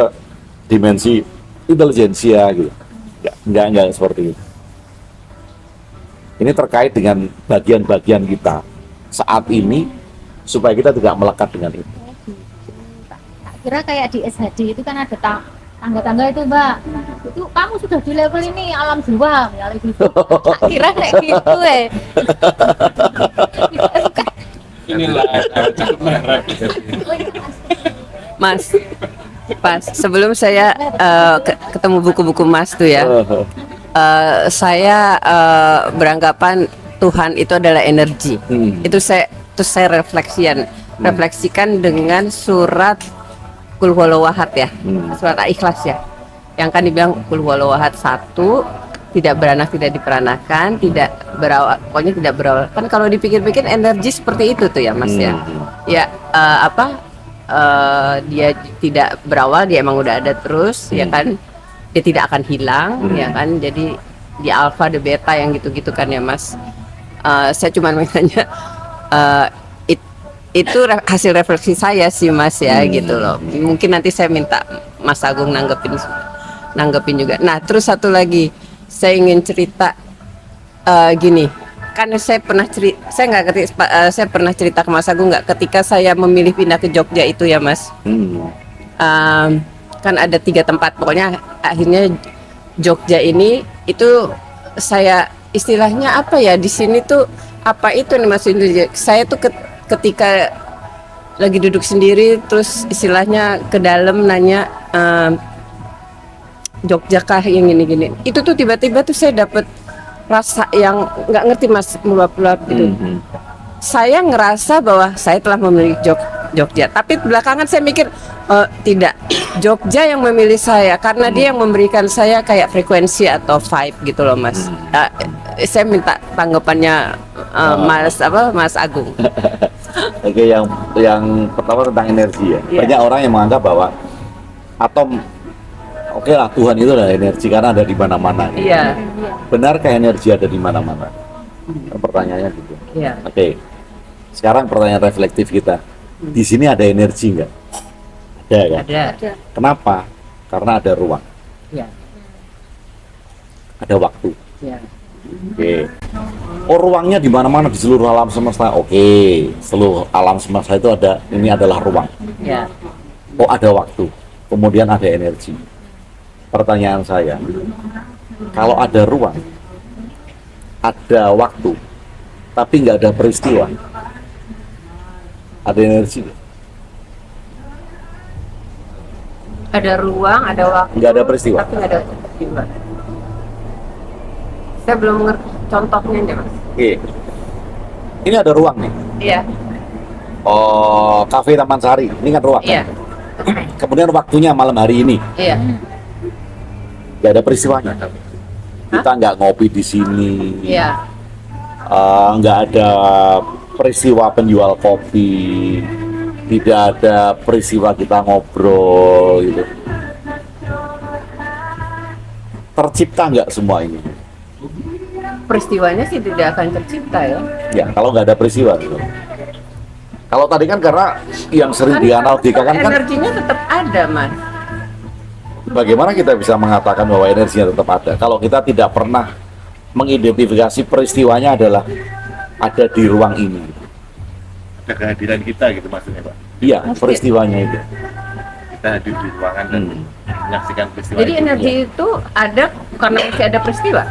dimensi intelijensia gitu. Enggak seperti itu. Ini terkait dengan bagian-bagian kita saat ini supaya kita tidak melekat dengan itu. Kira kayak di SHD itu kan ada tangga-tangga itu Mbak. Itu kamu sudah di level ini alam jiwa, ya gitu. Kira kayak gitu Inilah cukup merah. Mas, pas sebelum saya ketemu buku-buku Mas tuh ya, saya beranggapan Tuhan itu adalah energi. Itu saya refleksikan dengan surat Qul Huwallahu Ahad ya, surat Al-Ikhlas ya, yang kan dibilang Qul Huwallahu Ahad 1, tidak beranak, tidak diperanakan, tidak berawal, pokoknya tidak berawal. Kan kalau dipikir-pikir energi seperti itu tuh ya Mas ya. Ya dia tidak berawal, dia emang udah ada terus ya kan. Dia tidak akan hilang ya kan. Jadi di alfa, di beta yang gitu-gitu kan ya Mas. Saya cuma nanya itu hasil refleksi saya sih Mas ya gitu loh. Mungkin nanti saya minta Mas Agung nanggepin juga. Nah terus satu lagi saya ingin cerita gini, kan saya pernah saya pernah cerita ke Mas Agung nggak, ketika saya memilih pindah ke Jogja itu ya Mas. Kan ada 3 tempat, pokoknya akhirnya Jogja ini itu saya istilahnya apa ya, di sini tuh apa itu nih Mas Indri, saya tuh ketika lagi duduk sendiri terus istilahnya ke dalam nanya Jogja kah yang gini-gini. Itu tuh tiba-tiba tuh saya dapet rasa yang nggak ngerti Mas, meluap-luap gitu. Saya ngerasa bahwa saya telah memiliki Jogja, tapi belakangan saya mikir tidak, Jogja yang memilih saya karena dia yang memberikan saya kayak frekuensi atau vibe gitu loh Mas. Saya minta tanggapannya Mas Agung. Oke, yang pertama tentang energi ya. Banyak orang yang menganggap bahwa atom, oke lah, Tuhan itu adalah energi karena ada di mana-mana. Iya. Benarkah energi ada di mana-mana? Pertanyaannya gitu. Iya. Oke. Sekarang pertanyaan reflektif kita. Di sini ada energi nggak? Ada kan? Ada. Kenapa? Karena ada ruang. Iya. Ada waktu. Iya. Oke. Oh, ruangnya di mana-mana di seluruh alam semesta. Oke. Seluruh alam semesta itu ada, ini adalah ruang. Iya. Oh, ada waktu. Kemudian ada energi. Pertanyaan saya, kalau ada ruang, ada waktu, tapi nggak ada peristiwa, ada energi nggak? Ada ruang, ada waktu. Nggak ada peristiwa. Tapi nggak ada peristiwa. Saya belum ngerti contohnya deh Mas. Oke. Ini ada ruang nih. Iya. Oh, kafe Taman Sari, ini kan ruang. Iya. Kemudian waktunya malam hari ini, Iya. nggak ada peristiwanya. Kita nggak ngopi di sini. Iya. Nggak ada peristiwa penjual kopi, tidak ada peristiwa kita ngobrol gitu. Tercipta nggak semua ini? Peristiwanya sih tidak akan tercipta ya. Ya, kalau nggak ada peristiwa gitu. Kalau tadi kan karena yang sering dianalogikan kan, energinya tetap ada Mas. bagaimana kita bisa mengatakan bahwa energinya tetap ada kalau kita tidak pernah mengidentifikasi peristiwanya adalah ada di ruang ini. Ada kehadiran kita gitu maksudnya Pak. Iya, peristiwanya itu. Kita hadir di ruangan dan menyaksikan peristiwa. Jadi energi itu ada karena masih ada peristiwa.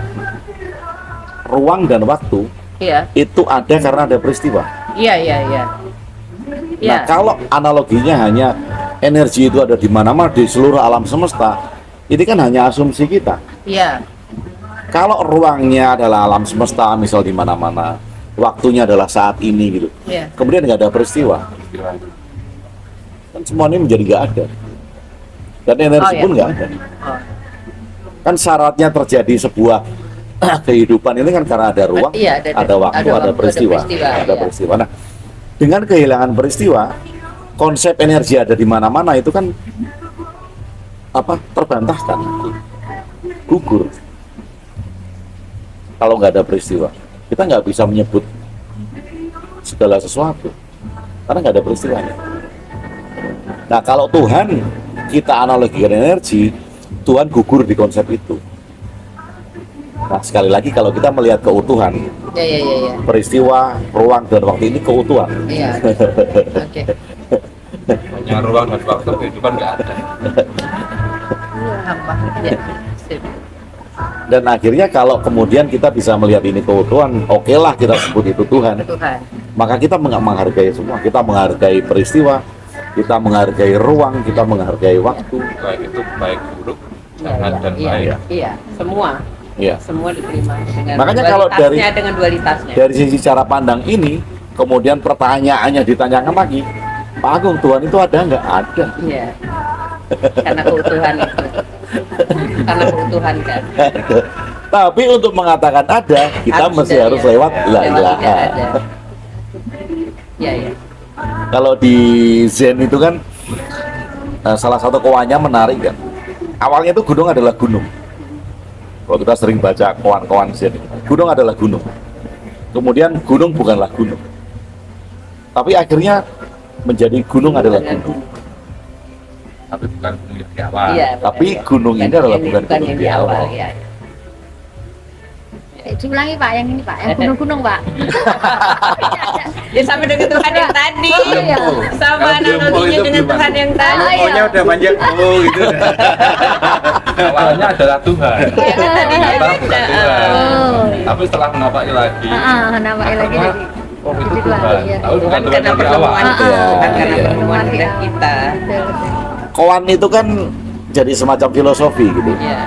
Ruang dan waktu Iya. itu ada karena ada peristiwa. Iya, iya, iya. Nah, kalau analoginya hanya energi itu ada di mana-mana di seluruh alam semesta, ini kan hanya asumsi kita. Iya. Kalau ruangnya adalah alam semesta, misal di mana-mana, waktunya adalah saat ini gitu. Iya. Kemudian nggak ada peristiwa, kan semua ini menjadi nggak ada. Dan energi pun nggak ada. Oh. Kan syaratnya terjadi sebuah kehidupan ini kan karena ada ruang, Iya, ada waktu, ada peristiwa, ada iya. peristiwa. Nah, dengan kehilangan peristiwa, konsep energi ada di mana-mana itu kan terbantahkan, gugur. Kalau nggak ada peristiwa, kita nggak bisa menyebut segala sesuatu karena nggak ada peristiwanya. Nah, kalau Tuhan kita analogikan energi, Tuhan gugur di konsep itu. Nah, sekali lagi kalau kita melihat keutuhan, Iya. peristiwa, ruang, dan waktu ini keutuhan. Iya. Oke. Hanya ruang dan waktu kehidupan nggak ada. Apa? Ya. Sip. Dan akhirnya kalau kemudian kita bisa melihat ini keutuhan, oke lah kita sebut itu Tuhan. Tuhan. Maka kita menghargai semua, kita menghargai peristiwa, kita menghargai ruang, kita menghargai waktu. Baik itu baik buruk, Iya, jahat dan iya, baik. iya, semua. Iya. Semua diterima dengan Makanya kalau dualitasnya, dengan dualitasnya. Dari sisi cara pandang ini, kemudian pertanyaannya ditanyakan lagi, Pak Agung, Tuhan itu ada nggak? Ada. Iya. Karena keutuhan itu. Karena keutuhan kan. Tapi untuk mengatakan ada, kita mesti ada, harus ya. lewat la Lewat ilaha. tidak ada. Iya, iya. Kalau di Zen itu kan salah satu koannya menarik kan. Awalnya itu gunung adalah gunung. Kalau kita sering baca koan-koan Zen, gunung adalah gunung. Kemudian gunung bukanlah gunung. Tapi akhirnya menjadi gunung adalah gunung. Tapi bukan gunung yang di awal. Iya, Tapi benar, gunung ini adalah bukan gunung yang di awal. Iya. Diulangi Pak, yang ini Pak, yang gunung-gunung Pak. Ya sama dengan Tuhan yang tadi. Iya. Sama Kalau belum analoginya itu dengan belum Tuhan yang tadi. Pokoknya udah panjang gitu. Awalnya adalah Tuhan. Ternyata bukan Tuhan. Oh. Tapi setelah menapaki lagi, Namanya lagi karena jadi. Oh, itu Individual, Tuhan. iya. Tahu bukan Tuhan karena dari awal. pertemuan itu, Iya, bukan karena iya. pertemuan dengan kita. Betul, betul. Koan itu kan jadi semacam filosofi gitu. Iya.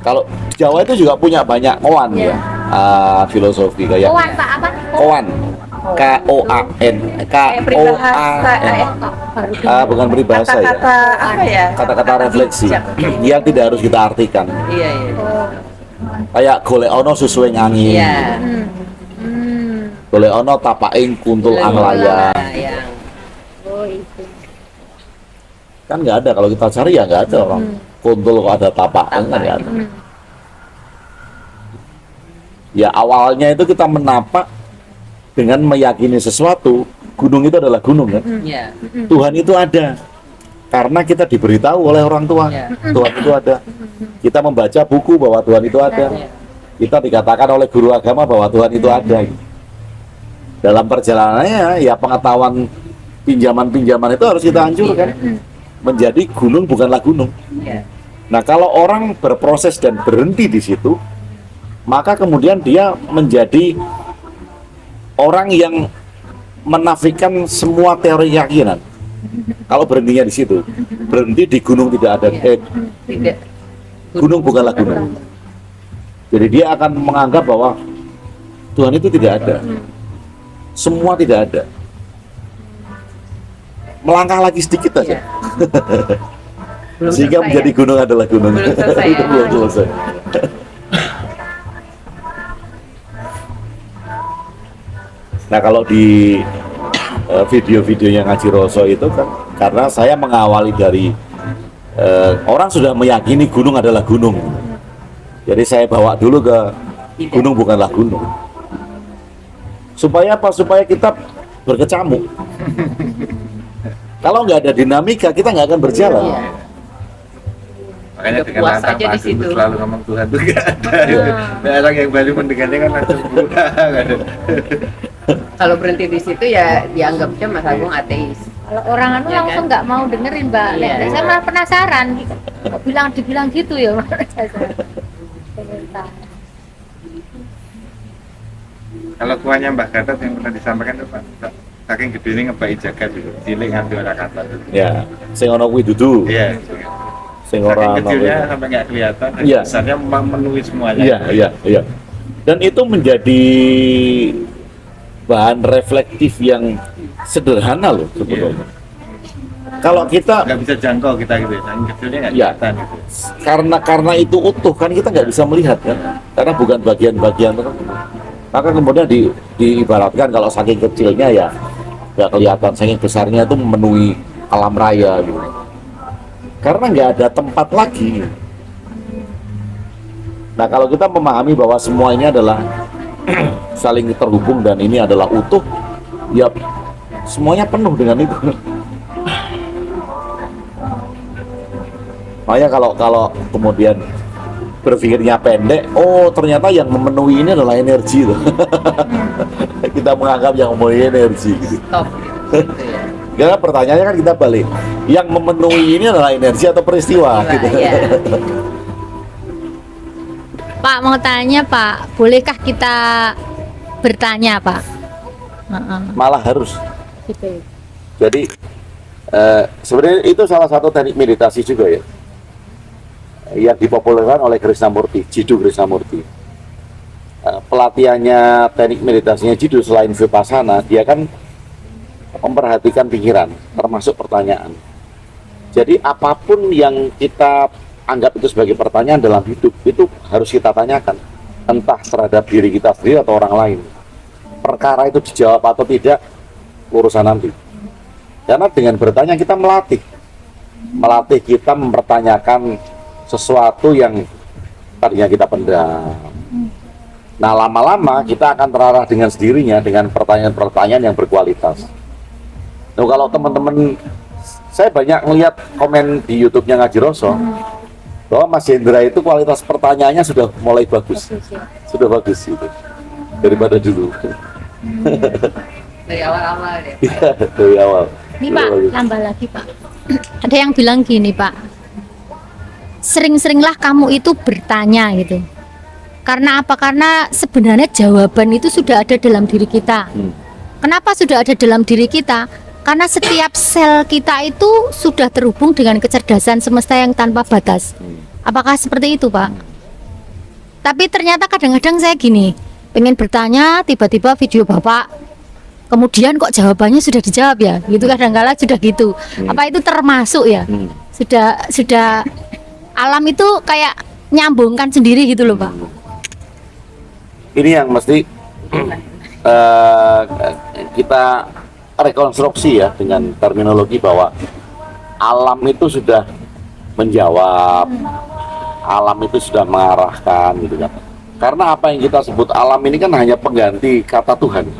Kalau Jawa itu juga punya banyak koan Iya. ya, filosofi kayak Koan Pak apa? koan, K-O-A-N, K-O-A-N, bukan peribahasa ya, Kata-kata apa ya? kata-kata refleksi yang tidak harus kita artikan. Iya, iya. Kayak golek ono susuing angin, Iya. golek ono tapaking kuntul anglayang. Yang Oh itu. Kan nggak ada, kalau kita cari ya nggak ada orang kuntul kok ada tapaking kan nggak ada. Ya awalnya itu kita menapak dengan meyakini sesuatu, gunung itu adalah gunung kan. Iya. Tuhan itu ada karena kita diberitahu oleh orang tua. Iya. Tuhan itu ada. Kita membaca buku bahwa Tuhan itu ada. Kita dikatakan oleh guru agama bahwa Tuhan itu ada. Dalam perjalanannya ya pengetahuan pinjaman-pinjaman itu harus kita hancurkan menjadi gunung bukanlah gunung. Iya. Nah, kalau orang berproses dan berhenti di situ, maka kemudian dia menjadi orang yang menafikan semua teori keyakinan. Kalau berhentinya di situ, berhenti di gunung tidak ada, Tidak. gunung bukanlah gunung. Jadi dia akan menganggap bahwa Tuhan itu tidak ada, semua tidak ada. Melangkah lagi sedikit aja, Belum sehingga selesai, menjadi gunung adalah gunung. Belum selesai, Itu ya. belum selesai. Nah kalau di video-videonya Ngaji Roso itu kan karena saya mengawali dari orang sudah meyakini gunung adalah gunung, jadi saya bawa dulu ke gunung bukanlah gunung. Supaya apa? Supaya kita berkecamuk. Kalau nggak ada dinamika kita nggak akan berjalan. Iya. Makanya Udah dengan puas lantang aja di Pak Dulu situ. selalu ngomong Tuhan itu nggak ada. Nah, orang yang baru mendengarnya kan langsung nggak ada. Kalau berhenti di situ ya dianggapnya Mas Agung ateis. Kalau orang anu Iya langsung kan? nggak mau dengerin Mbak. Iya. Nek, saya malah penasaran. Kok dibilang gitu ya. Kalau kuahnya Mbak Gatot yang pernah disampaikan itu Pak, saking gede ini ngebai jagat itu, cilik nganti orang kata. Ya, sing ono kuwi dudu, Iya. sing ora Saking ono kecilnya kuwi. sampai nggak kelihatan, dan Iya. besarnya memenuhi semuanya. Iya. Dan itu menjadi bahan reflektif yang sederhana loh sebetulnya. Kalau kita Nggak bisa jangkau kita gitu, ya, saking kecilnya nggak Iya. kelihatan gitu. karena itu utuh kan kita nggak bisa melihat kan, karena bukan bagian-bagian tertentu. Maka kemudian diibaratkan kalau saking kecilnya ya nggak kelihatan, saking besarnya itu memenuhi alam raya gitu. Karena nggak ada tempat lagi. Nah kalau kita memahami bahwa semua ini adalah saling terhubung dan ini adalah utuh, ya semuanya penuh dengan itu. Makanya kalau kemudian berpikirnya pendek, oh ternyata yang memenuhi ini adalah energi loh. Kita menganggap yang memenuhi energi gitu. Stop gitu ya. Karena pertanyaannya kan kita balik, yang memenuhi ini adalah energi atau peristiwa gitu. Iya. Pak mau tanya Pak, bolehkah kita bertanya Pak? Malah harus. Gitu. Jadi sebenarnya itu salah satu teknik meditasi juga ya, yang dipopulerkan oleh Krishnamurti, Jiddu Krishnamurti. Pelatihannya teknik meditasinya Jiddu selain Vipassana, dia kan memperhatikan pikiran, termasuk pertanyaan. Jadi apapun yang kita anggap itu sebagai pertanyaan dalam hidup, itu harus kita tanyakan, entah terhadap diri kita sendiri atau orang lain. Perkara itu dijawab atau tidak, urusan nanti. Karena dengan bertanya kita melatih kita mempertanyakan sesuatu yang tadinya kita pendam. Nah lama-lama kita akan terarah dengan sendirinya dengan pertanyaan-pertanyaan yang berkualitas. Nah kalau teman-teman, saya banyak melihat komen di YouTube-nya Ngaji Roso bahwa Mas Hendra itu kualitas pertanyaannya sudah mulai bagus, sudah bagus itu daripada dulu. Dari awal-awal deh. Iya dari awal. Ini Sudah Pak, bagus. tambah lagi Pak. Ada yang bilang gini Pak, sering-seringlah kamu itu bertanya gitu. Karena apa? Karena sebenarnya jawaban itu sudah ada dalam diri kita. Kenapa sudah ada dalam diri kita? Karena setiap sel kita itu sudah terhubung dengan kecerdasan semesta yang tanpa batas. Apakah seperti itu, Pak? Tapi ternyata kadang-kadang saya gini, pengen bertanya, tiba-tiba video Bapak, kemudian kok jawabannya sudah dijawab ya? Gitu kadang-kala sudah gitu. Apa itu termasuk ya? Sudah alam itu kayak nyambungkan sendiri gitu loh, Pak. Ini yang mesti kita rekonstruksi ya dengan terminologi bahwa alam itu sudah menjawab, alam itu sudah mengarahkan gitu kan. Karena apa yang kita sebut alam ini kan hanya pengganti kata Tuhan.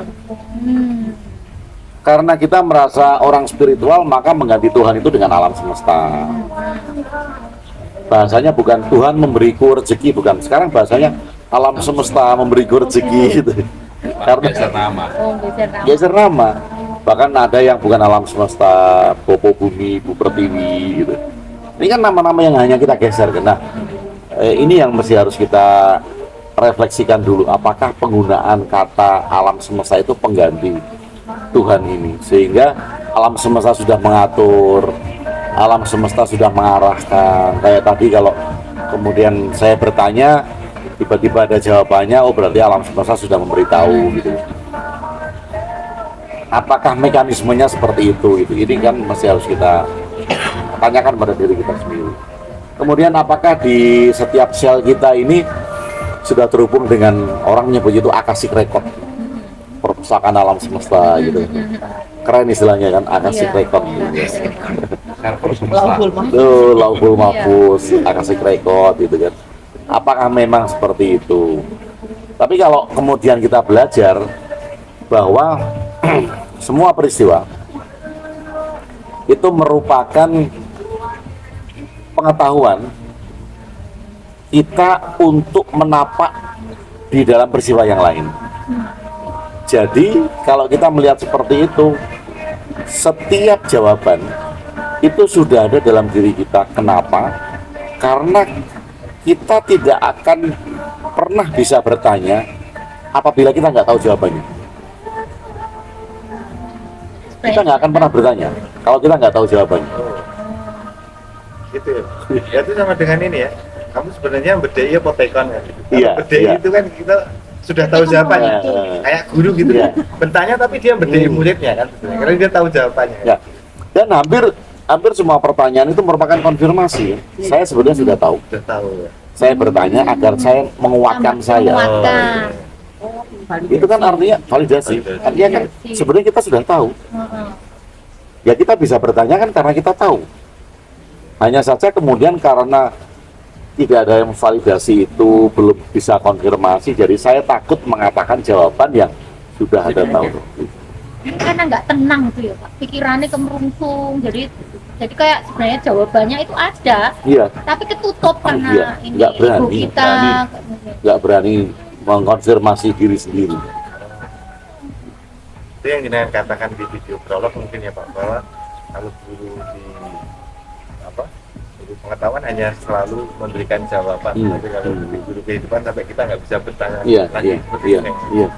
Karena kita merasa orang spiritual, maka mengganti Tuhan itu dengan alam semesta. Bahasanya bukan Tuhan memberiku rezeki, bukan. Sekarang bahasanya alam semesta memberiku rezeki gitu. Karena geser nama. Bahkan ada yang bukan alam semesta, Popo Bumi, Bu Pertiwi gitu. Ini kan nama-nama yang hanya kita geser. Nah, ini yang mesti harus kita refleksikan dulu. Apakah penggunaan kata alam semesta itu pengganti Tuhan ini? Sehingga alam semesta sudah mengatur, alam semesta sudah mengarahkan. Kayak tadi kalau kemudian saya bertanya, tiba-tiba ada jawabannya, oh berarti alam semesta sudah memberitahu gitu. Apakah mekanismenya seperti itu? Ini kan masih harus kita tanyakan pada diri kita sendiri. Kemudian apakah di setiap sel kita ini sudah terhubung dengan orang menyebut itu akashic record, perpustakaan alam semesta gitu. Keren istilahnya kan, akashic record. Lauhul mahfuz, akashic record gitu kan. Apakah memang seperti itu? Tapi kalau kemudian kita belajar bahwa semua peristiwa itu merupakan pengetahuan kita untuk menapak di dalam peristiwa yang lain. Jadi kalau kita melihat seperti itu, setiap jawaban itu sudah ada dalam diri kita. Kenapa? Karena kita tidak akan pernah bisa bertanya apabila kita nggak tahu jawabannya. Kita nggak akan pernah bertanya kalau kita nggak tahu jawabannya. Gitu ya. Ya itu sama dengan ini ya. Kamu sebenarnya bedai apa tekon ya? Iya. Bedai itu kan kita sudah tahu jawabannya. Kayak guru gitu. Bertanya tapi dia bedai muridnya kan. Karena dia tahu jawabannya. Ya. Dan hampir semua pertanyaan itu merupakan konfirmasi. Saya sebenarnya sudah tahu. Sudah tahu ya. Saya bertanya agar saya menguatkan saya. Itu kan artinya validasi. Artinya kan sebenarnya kita sudah tahu. Ya kita bisa bertanya kan karena kita tahu. Hanya saja kemudian karena tidak ada yang validasi itu, belum bisa konfirmasi, jadi saya takut mengatakan jawaban yang sudah ada tahu. Karena nggak tenang gitu ya Pak, pikirannya kemerungsung, jadi kayak sebenarnya jawabannya itu ada, iya, tapi ketutup karena ini nggak berani, ego kita nggak berani mengkonfirmasi diri sendiri. Itu yang jenengan katakan di video prolog mungkin ya Pak, bahwa kalau guru di guru pengetahuan hanya selalu memberikan jawaban, tapi kalau di guru kehidupan sampai kita nggak bisa bertanya lagi. Iya.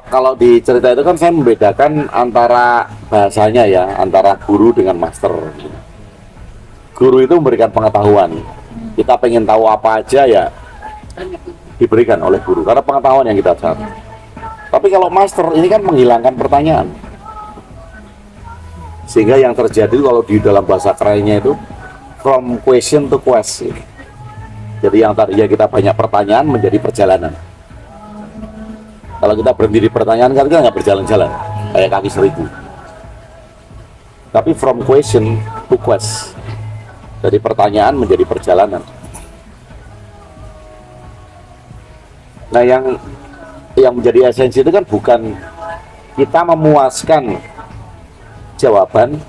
Kalau di cerita itu kan saya membedakan antara bahasanya ya, antara guru dengan master. Guru itu memberikan pengetahuan. Kita pengen tahu apa aja ya diberikan oleh guru karena pengetahuan yang kita cari. Tapi kalau master ini kan menghilangkan pertanyaan. Sehingga yang terjadi kalau di dalam bahasa kerennya itu from question to question. Jadi yang tadinya kita banyak pertanyaan menjadi perjalanan. Kalau kita berhenti di pertanyaan kan kita nggak berjalan-jalan kayak kaki seribu. Tapi from question to quest, dari pertanyaan menjadi perjalanan. Nah yang menjadi esensi itu kan bukan kita memuaskan jawaban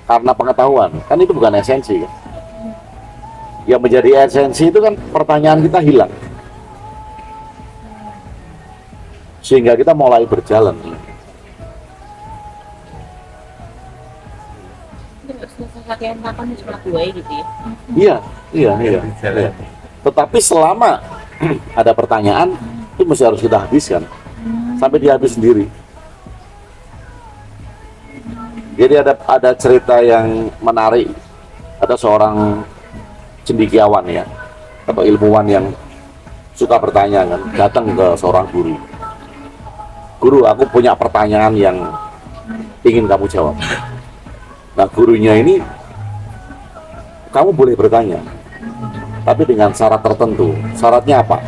karena pengetahuan, kan itu bukan esensi kan? Yang menjadi esensi itu kan pertanyaan kita hilang sehingga kita mulai berjalan. Latihan kapan sebelah gue gitu ya? Iya. Tetapi selama ada pertanyaan itu mesti harus kita habiskan sampai dia habis sendiri. Jadi ada cerita yang menarik. Ada seorang cendekiawan ya, atau ilmuwan yang suka bertanya kan, datang ke seorang guru. Guru, aku punya pertanyaan yang ingin kamu jawab. Nah, gurunya ini, kamu boleh bertanya, tapi dengan syarat tertentu. Syaratnya apa?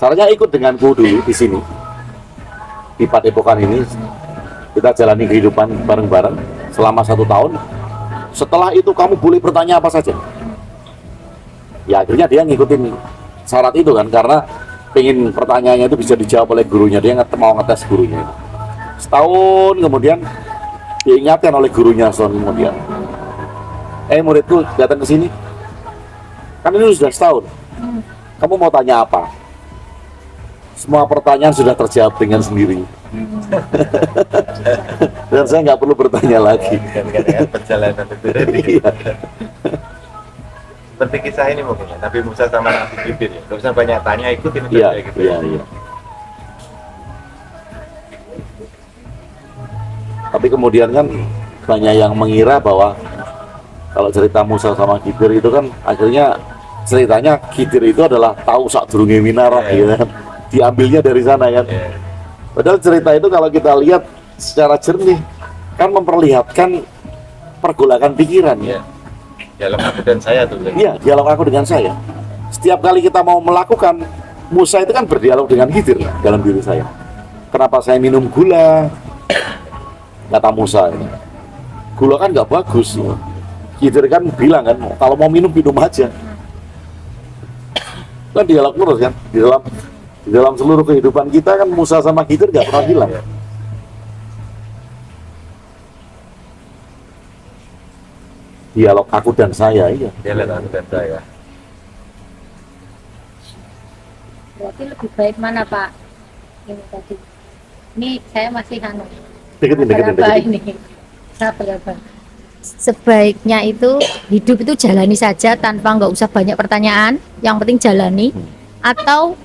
Syaratnya ikut denganku dulu di sini, di Padepokan ini. Kita jalani kehidupan bareng-bareng selama 1 tahun. Setelah itu kamu boleh bertanya apa saja. Ya akhirnya dia ngikutin syarat itu kan, karena pengen pertanyaannya itu bisa dijawab oleh gurunya. Dia mau ngetes gurunya itu. Setahun kemudian diingatkan oleh gurunya setahun kemudian, muridku datang ke sini, kan ini sudah setahun, kamu mau tanya apa? Semua pertanyaan sudah terjawab dengan sendiri. Dan saya nggak perlu bertanya lagi. Kan perjalanan itu tadi. Iya. Seperti kisah ini mungkin ya, Nabi Musa sama Nabi Khidir ya. Gak usah banyak tanya, ikutin Iya, aja gitu. iya, iya. Tapi kemudian kan banyak yang mengira bahwa kalau cerita Musa sama Khidir itu kan akhirnya ceritanya Khidir itu adalah tahu sak durunge minarah gitu kan. Diambilnya dari sana kan. Padahal cerita itu kalau kita lihat secara jernih kan memperlihatkan pergolakan pikiran ya. Dialog aku dan saya tuh. Iya, dialog aku dengan saya. Setiap kali kita mau melakukan, Musa itu kan berdialog dengan Khidir dalam diri saya. Kenapa saya minum gula? Kata Musa ini, gula kan nggak bagus. Khidir kan bilang kan, kalau mau minum aja. Kan dialog terus kan, di dalam seluruh kehidupan kita kan Musa sama Khidir nggak pernah hilang. Dialog aku dan saya, iya. Dialog aku dan saya. Berarti lebih baik mana Pak? Ini tadi. Ini saya masih Deketin. ini. Sabar. Sebaiknya itu hidup itu jalani saja tanpa nggak usah banyak pertanyaan. Yang penting jalani. Atau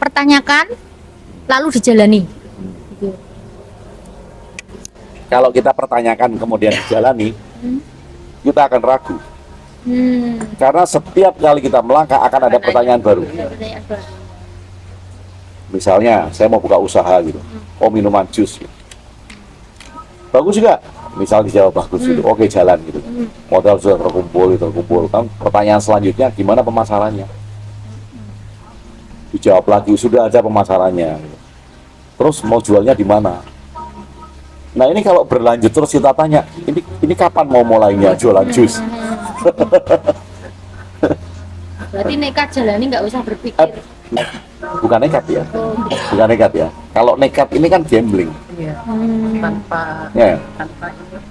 pertanyakan lalu dijalani. Gitu. Kalau kita pertanyakan kemudian dijalani, kita akan ragu. Karena setiap kali kita melangkah akan ada pertanyaan baru. Misalnya saya mau buka usaha gitu, minuman jus gitu. Bagus juga, misal dijawab bagus gitu, oke jalan gitu. Modal sudah terkumpul kan. Pertanyaan selanjutnya gimana pemasarannya? Dijawab lagi, sudah ada pemasarannya. Terus mau jualnya di mana? Nah ini kalau berlanjut terus kita tanya, ini kapan mau mulainya jualan jus? Berarti nekat jalani nggak usah berpikir. Bukan nekat ya, bukan nekat ya. Kalau nekat ini kan gambling. Tanpa Ya.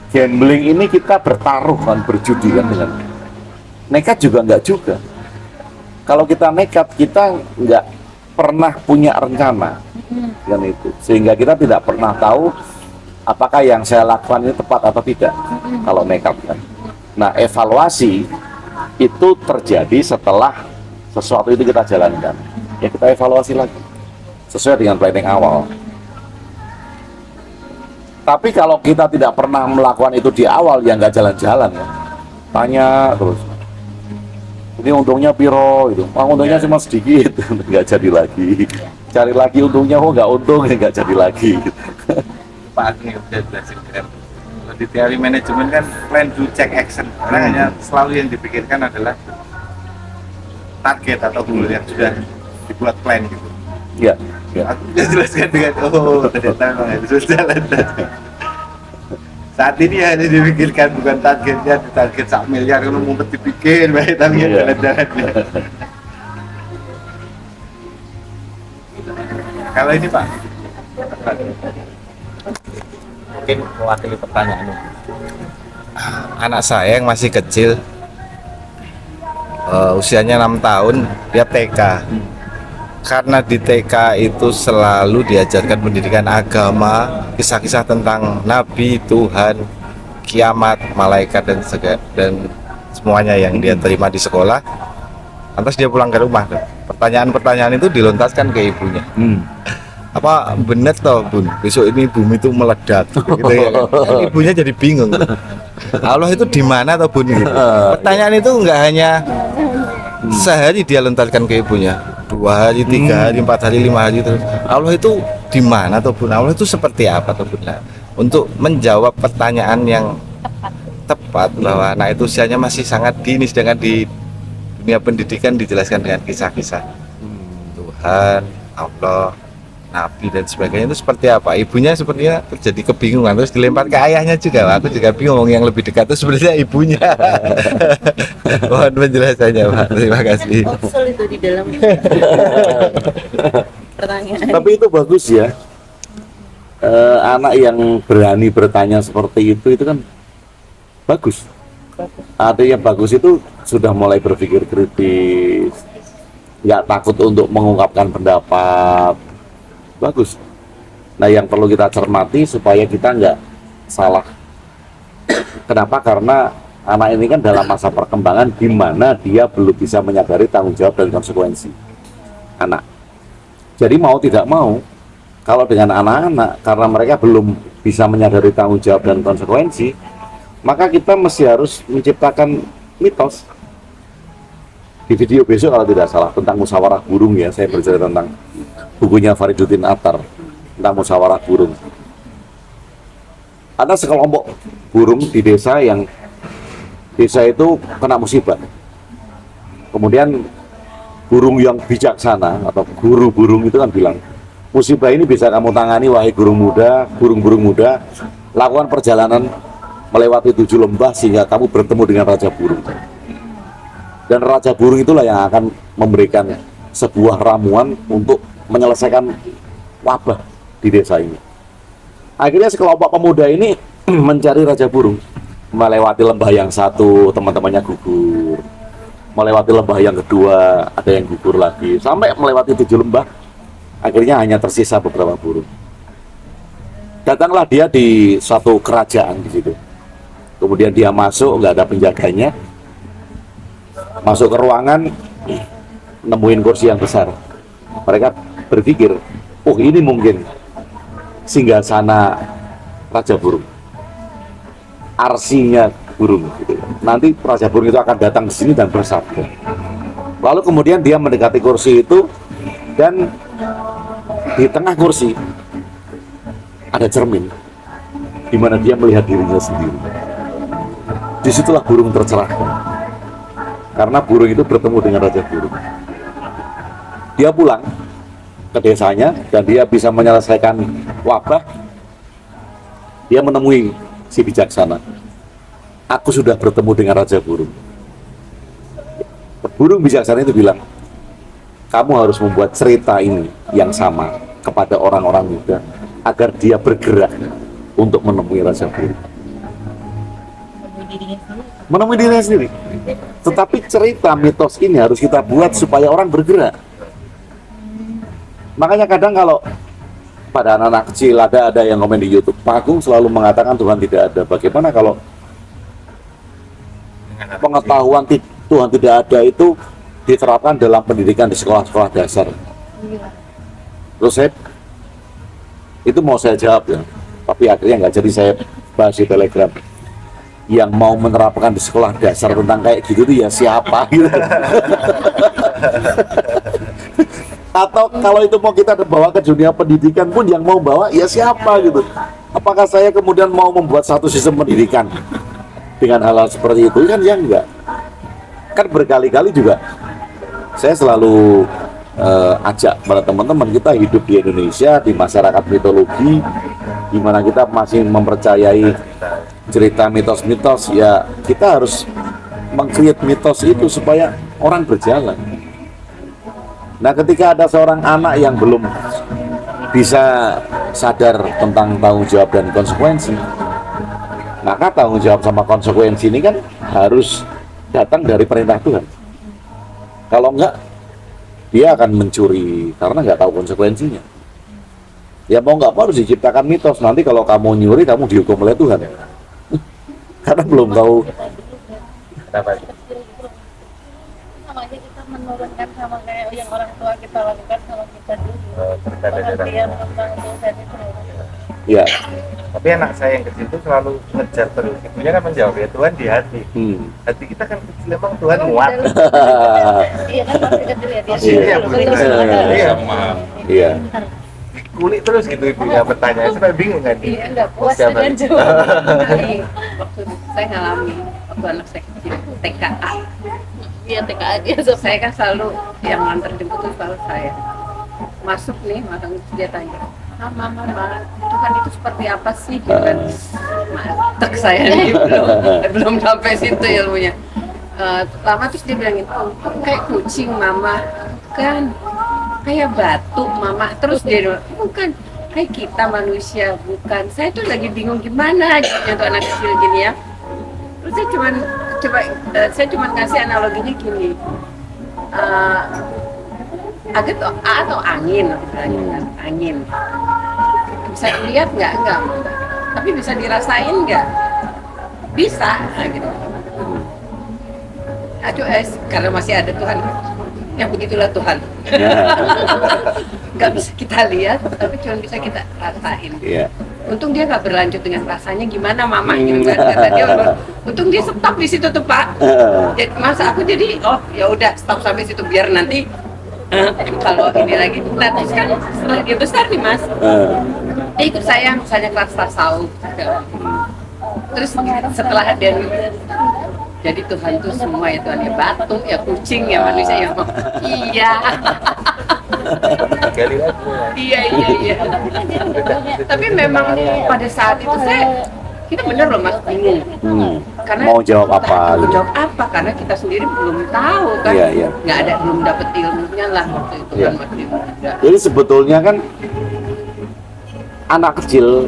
Gambling ini kita bertaruh kan, berjudi kan dengan. Nekat juga enggak juga. Kalau kita nekat, kita nggak pernah punya rencana kan itu, sehingga kita tidak pernah tahu apakah yang saya lakukan ini tepat atau tidak. Kalau nekat kan. Nah, evaluasi itu terjadi setelah sesuatu itu kita jalankan. Ya kita evaluasi lagi sesuai dengan planning awal. Tapi kalau kita tidak pernah melakukan itu di awal, ya nggak jalan-jalan ya. Tanya terus, ini untungnya piro itu, untungnya cuma sedikit, nggak jadi lagi. Cari lagi untungnya, nggak untung, nggak jadi lagi. Pak Agni udah jelasin kan. Kalau di teori manajemen kan plan do check action. Karena hanya selalu yang dipikirkan adalah target atau goal yang sudah dibuat plan gitu. Iya. Ya. Aku udah jelaskan dengan ternyata memang harus jalan. Saat ini hanya dipikirkan bukan targetnya, target 1 miliar kan mumpet dipikir, baik tapi ya jalan-jalan. Kalau ini Pak, mungkin mewakili pertanyaan ini. Anak saya yang masih kecil, usianya 6 tahun, dia TK. Karena di TK itu selalu diajarkan pendidikan agama, kisah-kisah tentang Nabi, Tuhan, kiamat, malaikat dan semuanya yang dia terima di sekolah. lantas dia pulang ke rumah tuh. Pertanyaan-pertanyaan itu dilontarkan ke ibunya. Apa benar toh bun, besok ini bumi itu meledak gitu ya kan? Kan ibunya jadi bingung. Allah itu di mana toh bun gitu. Pertanyaan itu enggak hanya sehari dia lontarkan ke ibunya, 2 hari, 3 hari, 4 hari, 5 hari itu. Allah itu di mana toh bun, Allah itu seperti apa toh bun. Nah, untuk menjawab pertanyaan yang tepat bahwa anak itu usianya masih sangat dini, sedangkan di dunia pendidikan dijelaskan dengan kisah-kisah Tuhan, Allah, Nabi dan sebagainya itu seperti apa. Ibunya sepertinya terjadi kebingungan, terus dilempar ke ayahnya juga. Aku juga bingung, yang lebih dekat itu sebenarnya ibunya. Mohon penjelasannya Pak, terima kasih. Konsol itu di dalam pertanyaan. Tapi itu bagus ya. Anak yang berani bertanya seperti itu kan bagus. Ada yang bagus itu sudah mulai berpikir kritis, nggak takut untuk mengungkapkan pendapat. Bagus. Nah, yang perlu kita cermati supaya kita nggak salah. Kenapa? Karena anak ini kan dalam masa perkembangan di mana dia belum bisa menyadari tanggung jawab dan konsekuensi. Anak. Jadi mau tidak mau, kalau dengan anak-anak karena mereka belum bisa menyadari tanggung jawab dan konsekuensi, maka kita mesti harus menciptakan mitos. Di video besok kalau tidak salah tentang musyawarah burung ya, saya bercerita tentang bukunya Fariduddin Attar tentang musyawarah burung. Ada sekelompok burung di desa yang desa itu kena musibah. Kemudian burung yang bijaksana atau guru burung itu kan bilang, musibah ini bisa kamu tangani wahai burung-burung muda, lakukan perjalanan melewati 7 lembah sehingga kamu bertemu dengan raja burung. Dan raja burung itulah yang akan memberikan sebuah ramuan untuk menyelesaikan wabah di desa ini. Akhirnya sekelompok pemuda ini mencari raja burung. Melewati lembah yang satu, teman-temannya gugur. Melewati lembah yang kedua, ada yang gugur lagi. Sampai melewati 7 lembah, akhirnya hanya tersisa beberapa burung. Datanglah dia di suatu kerajaan di situ. Kemudian dia masuk, nggak ada penjaganya. Masuk ke ruangan, nemuin kursi yang besar. Mereka berpikir, oh ini mungkin singgasana raja burung, arsinya burung. Gitu. Nanti raja burung itu akan datang ke sini dan bersabda. Lalu kemudian dia mendekati kursi itu dan di tengah kursi ada cermin, di mana dia melihat dirinya sendiri. Disitulah burung tercerahkan. Karena burung itu bertemu dengan raja burung. Dia pulang ke desanya dan dia bisa menyelesaikan wabah. Dia menemui si bijaksana. Aku sudah bertemu dengan raja burung. Burung bijaksana itu bilang, kamu harus membuat cerita ini yang sama kepada orang-orang muda agar dia bergerak untuk menemui raja burung. Menemui dirinya sendiri. Tetapi cerita mitos ini harus kita buat supaya orang bergerak. Makanya kadang kalau pada anak-anak kecil ada yang komen di YouTube, Pak Agung selalu mengatakan Tuhan tidak ada. Bagaimana kalau pengetahuan Tuhan tidak ada itu diterapkan dalam pendidikan di sekolah-sekolah dasar? Terus itu mau saya jawab ya, tapi akhirnya nggak jadi saya bahas di Telegram. Yang mau menerapkan di sekolah dasar tentang kayak gitu tuh ya siapa gitu. Atau kalau itu mau kita bawa ke dunia pendidikan pun yang mau bawa ya siapa gitu. Apakah saya kemudian mau membuat satu sistem pendidikan dengan hal-hal seperti itu? Kan ya enggak. Kan berkali-kali juga saya selalu ajak pada teman-teman kita hidup di Indonesia, di masyarakat mitologi, di mana kita masih mempercayai cerita mitos-mitos. Ya kita harus meng-create mitos itu supaya orang berjalan. Nah, ketika ada seorang anak yang belum bisa sadar tentang tanggung jawab dan konsekuensi, maka tanggung jawab sama konsekuensi ini kan harus datang dari perintah Tuhan. Kalau enggak, dia akan mencuri karena nggak tahu konsekuensinya. Ya mau nggak mau harus diciptakan mitos. Nanti kalau kamu nyuri, kamu dihukum oleh Tuhan. Karena belum tahu. menurunkan sama kayak yang orang tua kita lakukan sama kita dulu. Berbeda Pengertian cara. tentang dosa itu. Ya. Tapi anak saya yang kecil itu selalu ngejar terus. Ibunya kan menjawab ya Tuhan di hati. Hati kita kan kecil emang Tuhan muat. Iya kan masih kecil ya dia. Iya, Bisa memahami. Iya. Kulik terus gitu ibunya bertanya. Sampai bingung kan. Iya enggak puas Siapa? dengan jawaban. Waktu saya ngalami waktu anak saya kecil TKA. Iya TKA dia Saya kan selalu yang nganter jemput itu selalu saya. Masuk nih, masuk dia tanya, Mama, Tuhan itu seperti apa sih? Gitu kan. Mantap saya nih, belum sampai situ ilmunya. Lama terus dia bilangin, kayak kucing Mama, kan kayak batu Mama. Terus dia bilang, bukan, kayak kita manusia, bukan. Saya tuh lagi bingung gimana gitu untuk anak kecil gini ya. Terus saya cuman kasih analoginya gini. Agak atau angin, angin. Bisa dilihat nggak? Enggak. Tapi bisa dirasain nggak? Bisa, gitu. Aduh, karena masih ada Tuhan. Ya begitulah Tuhan. Nggak bisa kita lihat, tapi cuma bisa kita rasain. Iya. Untung dia nggak berlanjut dengan rasanya gimana Mama gitu kan. Kata dia, untung dia stop di situ tuh Pak. Jadi, masa aku jadi, oh ya udah stop sampai situ biar nanti kalau ini lagi, nah terus kan setelah dia besar nih Mas, dia ikut saya misalnya kelas tasawuf. Terus setelah dia jadi Tuhan tuh semua ya Tuhan, ya batu, ya kucing, ya manusia, ya iya. Gali lagi. Iya. Tapi memang pada saat itu kita bener loh Mas bingung. Karena Mau jawab apa? Mau jawab apa? Karena kita sendiri belum tahu kan. Iya. Nggak ada, belum dapet ilmunya lah waktu itu Iya. kan masih muda. Jadi sebetulnya kan anak kecil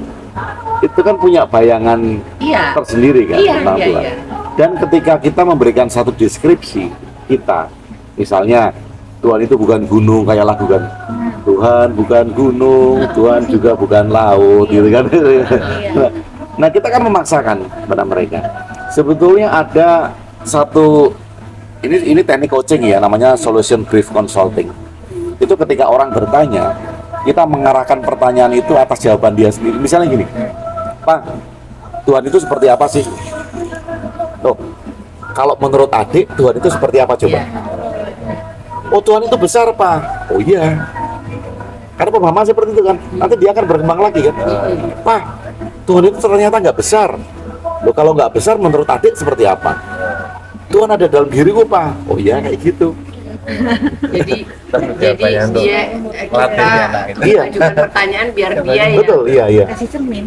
itu kan punya bayangan Iya. tersendiri kan tentang Tuhan. Iya. Dan ketika kita memberikan satu deskripsi kita, misalnya Tuhan itu bukan gunung kayak lagu kan, Tuhan bukan gunung, Tuhan juga bukan laut, gitu kan. Nah kita kan memaksakan pada mereka. Sebetulnya ada satu ini teknik coaching ya, namanya solution brief consulting. Itu ketika orang bertanya, kita mengarahkan pertanyaan itu atas jawaban dia sendiri. Misalnya gini, Pak, Tuhan itu seperti apa sih? Loh, kalau menurut adik Tuhan itu seperti apa coba? Oh Tuhan itu besar Pak. Oh iya. Karena pemahaman seperti itu kan. Nanti dia akan berkembang lagi kan. Pak, Tuhan itu ternyata nggak besar. Loh kalau nggak besar menurut adik seperti apa? Tuhan ada dalam diriku Pak. Oh iya kayak gitu. Jadi Jawabannya untuk dia melatih anak itu. Iya. ajukan pertanyaan biar dia ya. Betul, iya. Kasih cermin.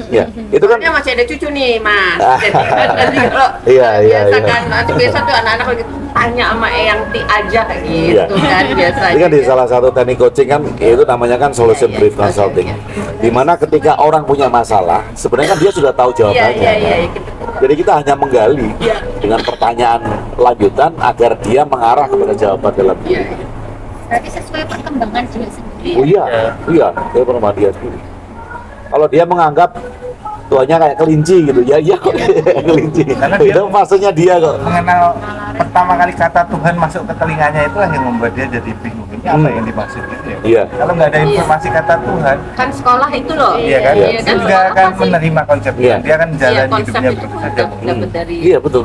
Ya, itu kan Soalnya masih ada cucu nih Mas. Jadi nanti kalau Iya. biasa kan nanti biasa tuh anak-anak lagi tanya sama Eyang Ti aja gitu kan biasanya. Ini kan di salah satu teknik coaching kan itu namanya kan solution brief Iya, consulting. iya. Dimana ketika orang punya masalah, sebenarnya kan dia sudah tahu jawabannya. Iya. Jadi kita hanya menggali dengan pertanyaan lanjutan agar dia mengarah kepada jawaban dalam diri. Iya. Berarti sesuai perkembangan dia sendiri. Oh iya, dia pernah dia sendiri. Kalau dia menganggap tuanya kayak kelinci gitu, ya kelinci. Karena dia- Itu maksudnya dia kok. Mengenal pertama kali kata Tuhan masuk ke telinganya itulah yang membuat dia jadi bingung. Ini apa yang dimaksud gitu ya? Iya. Kalau nggak ada informasi kata Tuhan, Kan sekolah itu loh. iya kan? Iya. Dia kan juga sekolah akan pasti. menerima konsepnya. Iya. Dia akan Iya, menjalani konsep hidupnya itu begitu kan saja. dapat dari Iya betul.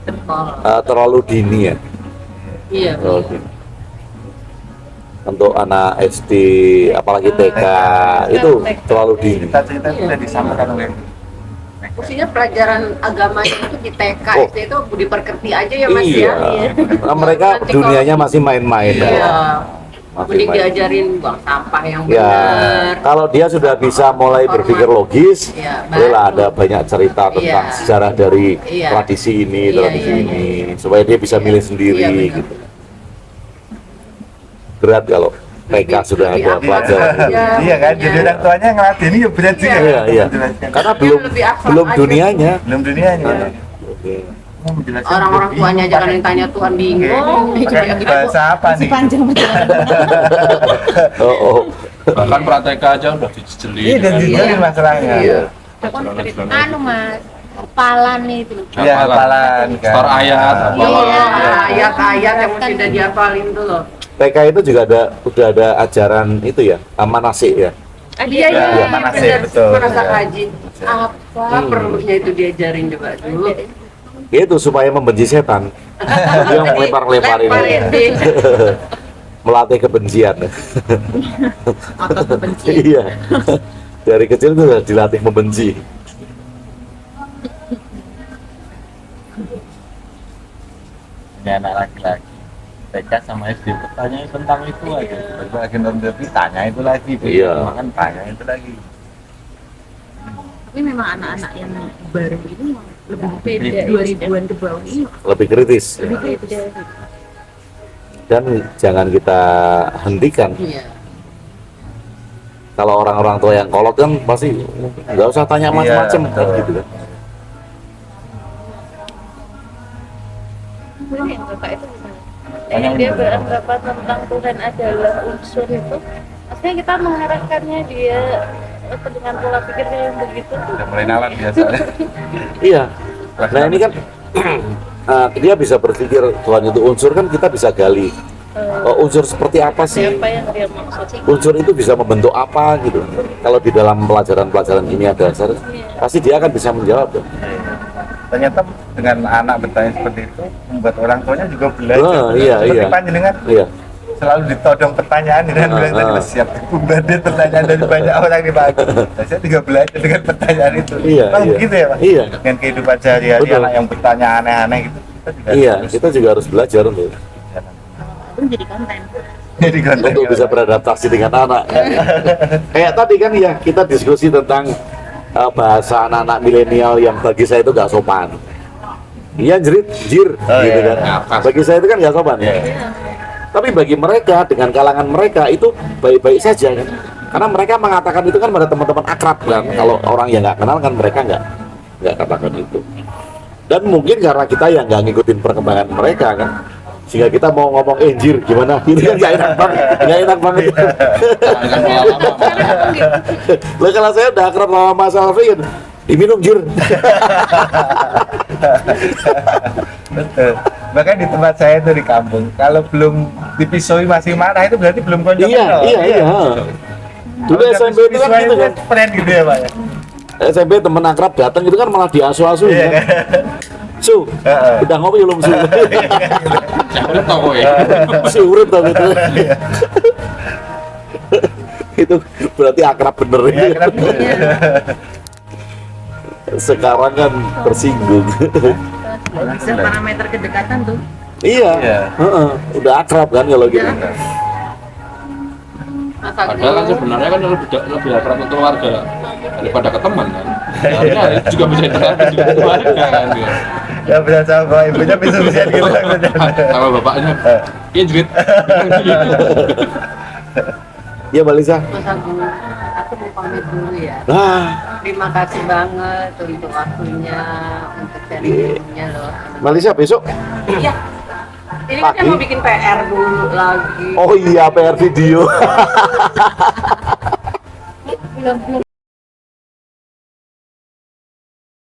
sekolah. Terlalu dini ya. Iya. Terlalu dini. Untuk anak SD, apalagi TK, itu terlalu dini. Cerita-cerita itu sudah disampaikan oleh Mestinya pelajaran agamanya itu di TK, Oh. SD itu diperkerti aja ya Mas Iya. ya. Nah, mereka Nanti dunianya masih main-main. Iya. Ya. Mending Main-main. diajarin buang sampah yang Ya, benar. kalau dia sudah bisa mulai berpikir logis, Iya, bolehlah baru. ada banyak cerita tentang Iya. sejarah dari Iya. tradisi ini, Iya, tradisi iya, ini, supaya dia bisa milih sendiri. Iya, benar. Gitu. Berat kalau TK sudah lebih ada apa? pelajaran. Iya. iya kan? Jadi orang tuanya ngelatih ya berat juga. Iya. Karena belum lebih akhlak belum aja. dunianya. Belum dunianya. Oke. Mau menjelaskan Orang-orang lebih tuanya jangan yang tanya Tuhan bingung. pakai bahasa apa nih? Panjang betul. Oh. Bahkan praktek aja udah dijeli. Iya, dan dijalin masalahnya. Iya. Anu Mas, hafalan itu. Iya, hafalan kan. Store ayat, hafalan. Ayat-ayat yang mesti udah dihafalin tuh loh. TK itu juga udah ada ajaran itu ya, manasik ya. Iya, manasik, bener. betul. Manasak haji. Apa? Perlunya itu diajarin coba dulu. Itu supaya membenci setan. Dia melempar-lemparin. Lemparin deh. Melatih kebencian. Atau kebencian. Iya. Dari kecil itu udah dilatih membenci. Ini anak laki-laki TK sama SD bertanya tentang itu aja. Lagi nonton TV tanya itu lagi. Iya. Makan tanya itu lagi. Tapi memang anak-anak yang baru ini lebih Beda. 2000-an ke bawah ini Lebih kritis. lebih beda. Dan jangan kita hentikan. Iya. Kalau orang-orang tua yang kolot kan pasti nggak usah tanya macam-macam Iya, kan betul. gitu kan. Kemudian yang kakak itu Yang dia beranggapan tentang Tuhan adalah unsur itu. Maksudnya kita mengarahkannya dia dengan pola pikirnya yang begitu. Udah mulai nalar biasanya. Iya. Nah ini kan dia bisa berpikir Tuhan itu unsur kan kita bisa gali. Oh, unsur seperti apa sih? Siapa yang dia maksud? Unsur itu bisa membentuk apa gitu. Kalau di dalam pelajaran-pelajaran kimia dasar pasti dia akan bisa menjawab. Tuh. Ternyata dengan anak bertanya seperti itu membuat orang tuanya juga belajar. Oh, iya, Seperti iya. panjenengan Iya. selalu ditodong pertanyaan dan bilang tadi siap bombardir pertanyaan dari banyak orang di pagi. Nah, saya juga belajar dengan pertanyaan itu. Iya, Memang iya. begitu ya Pak? Iya. Dengan kehidupan sehari-hari Betul. anak yang bertanya aneh-aneh gitu. Kita juga Iya, harus kita juga harus belajar untuk Itu jadi konten. jadi konten. untuk bisa beradaptasi dengan anak. Kayak tadi kan ya kita diskusi tentang bahasa anak-anak milenial yang bagi saya itu gak sopan. Iya jerit, jir, Oh, gitu iya. kan. Bagi saya itu kan gak sopan ya. Tapi bagi mereka dengan kalangan mereka itu baik-baik saja kan. Karena mereka mengatakan itu kan pada teman-teman akrab kan. Kalau orang yang nggak kenal kan mereka nggak katakan itu. Dan mungkin karena kita yang nggak ngikutin perkembangan mereka kan, sehingga kita mau ngomong jir gimana ini kan nggak enak banget, nggak enak banget. Lah kalau saya udah akrab sama Mas Alfi kan diminum jir. Betul. Bahkan di tempat saya itu di kampung, kalau belum dipisoi masih marah itu berarti belum konco. Iya. Dulu SMP itu kan gitu kan. Keren gitu ya Pak ya. SMP temen akrab datang itu kan malah diasu-asu Iya kan. Su, Heeh. udah ngopi belum Su? Jangan tau ya. Si urip tau gitu. Itu berarti akrab bener Iya, ya. kenapa? Sekarang kan tersinggung. Bisa parameter kedekatan tuh. Iya, Iya. heeh, udah akrab kan kalau gitu. Padahal kan sebenarnya kan lebih akrab ke keluarga daripada ke teman kan. Harusnya itu juga bisa diterapkan juga ke keluarga kan. Gitu. Ya bisa sama ibunya bisa gitu. Sama bapaknya, jerit. Iya Mbak Lisa. Mas Agung, aku mau pamit dulu ya. Nah, Terima kasih banget untuk waktunya, untuk sharing-nya loh. Mbak Lisa besok. Iya. Ini kan saya mau bikin PR dulu lagi. Oh iya, PR video. Belum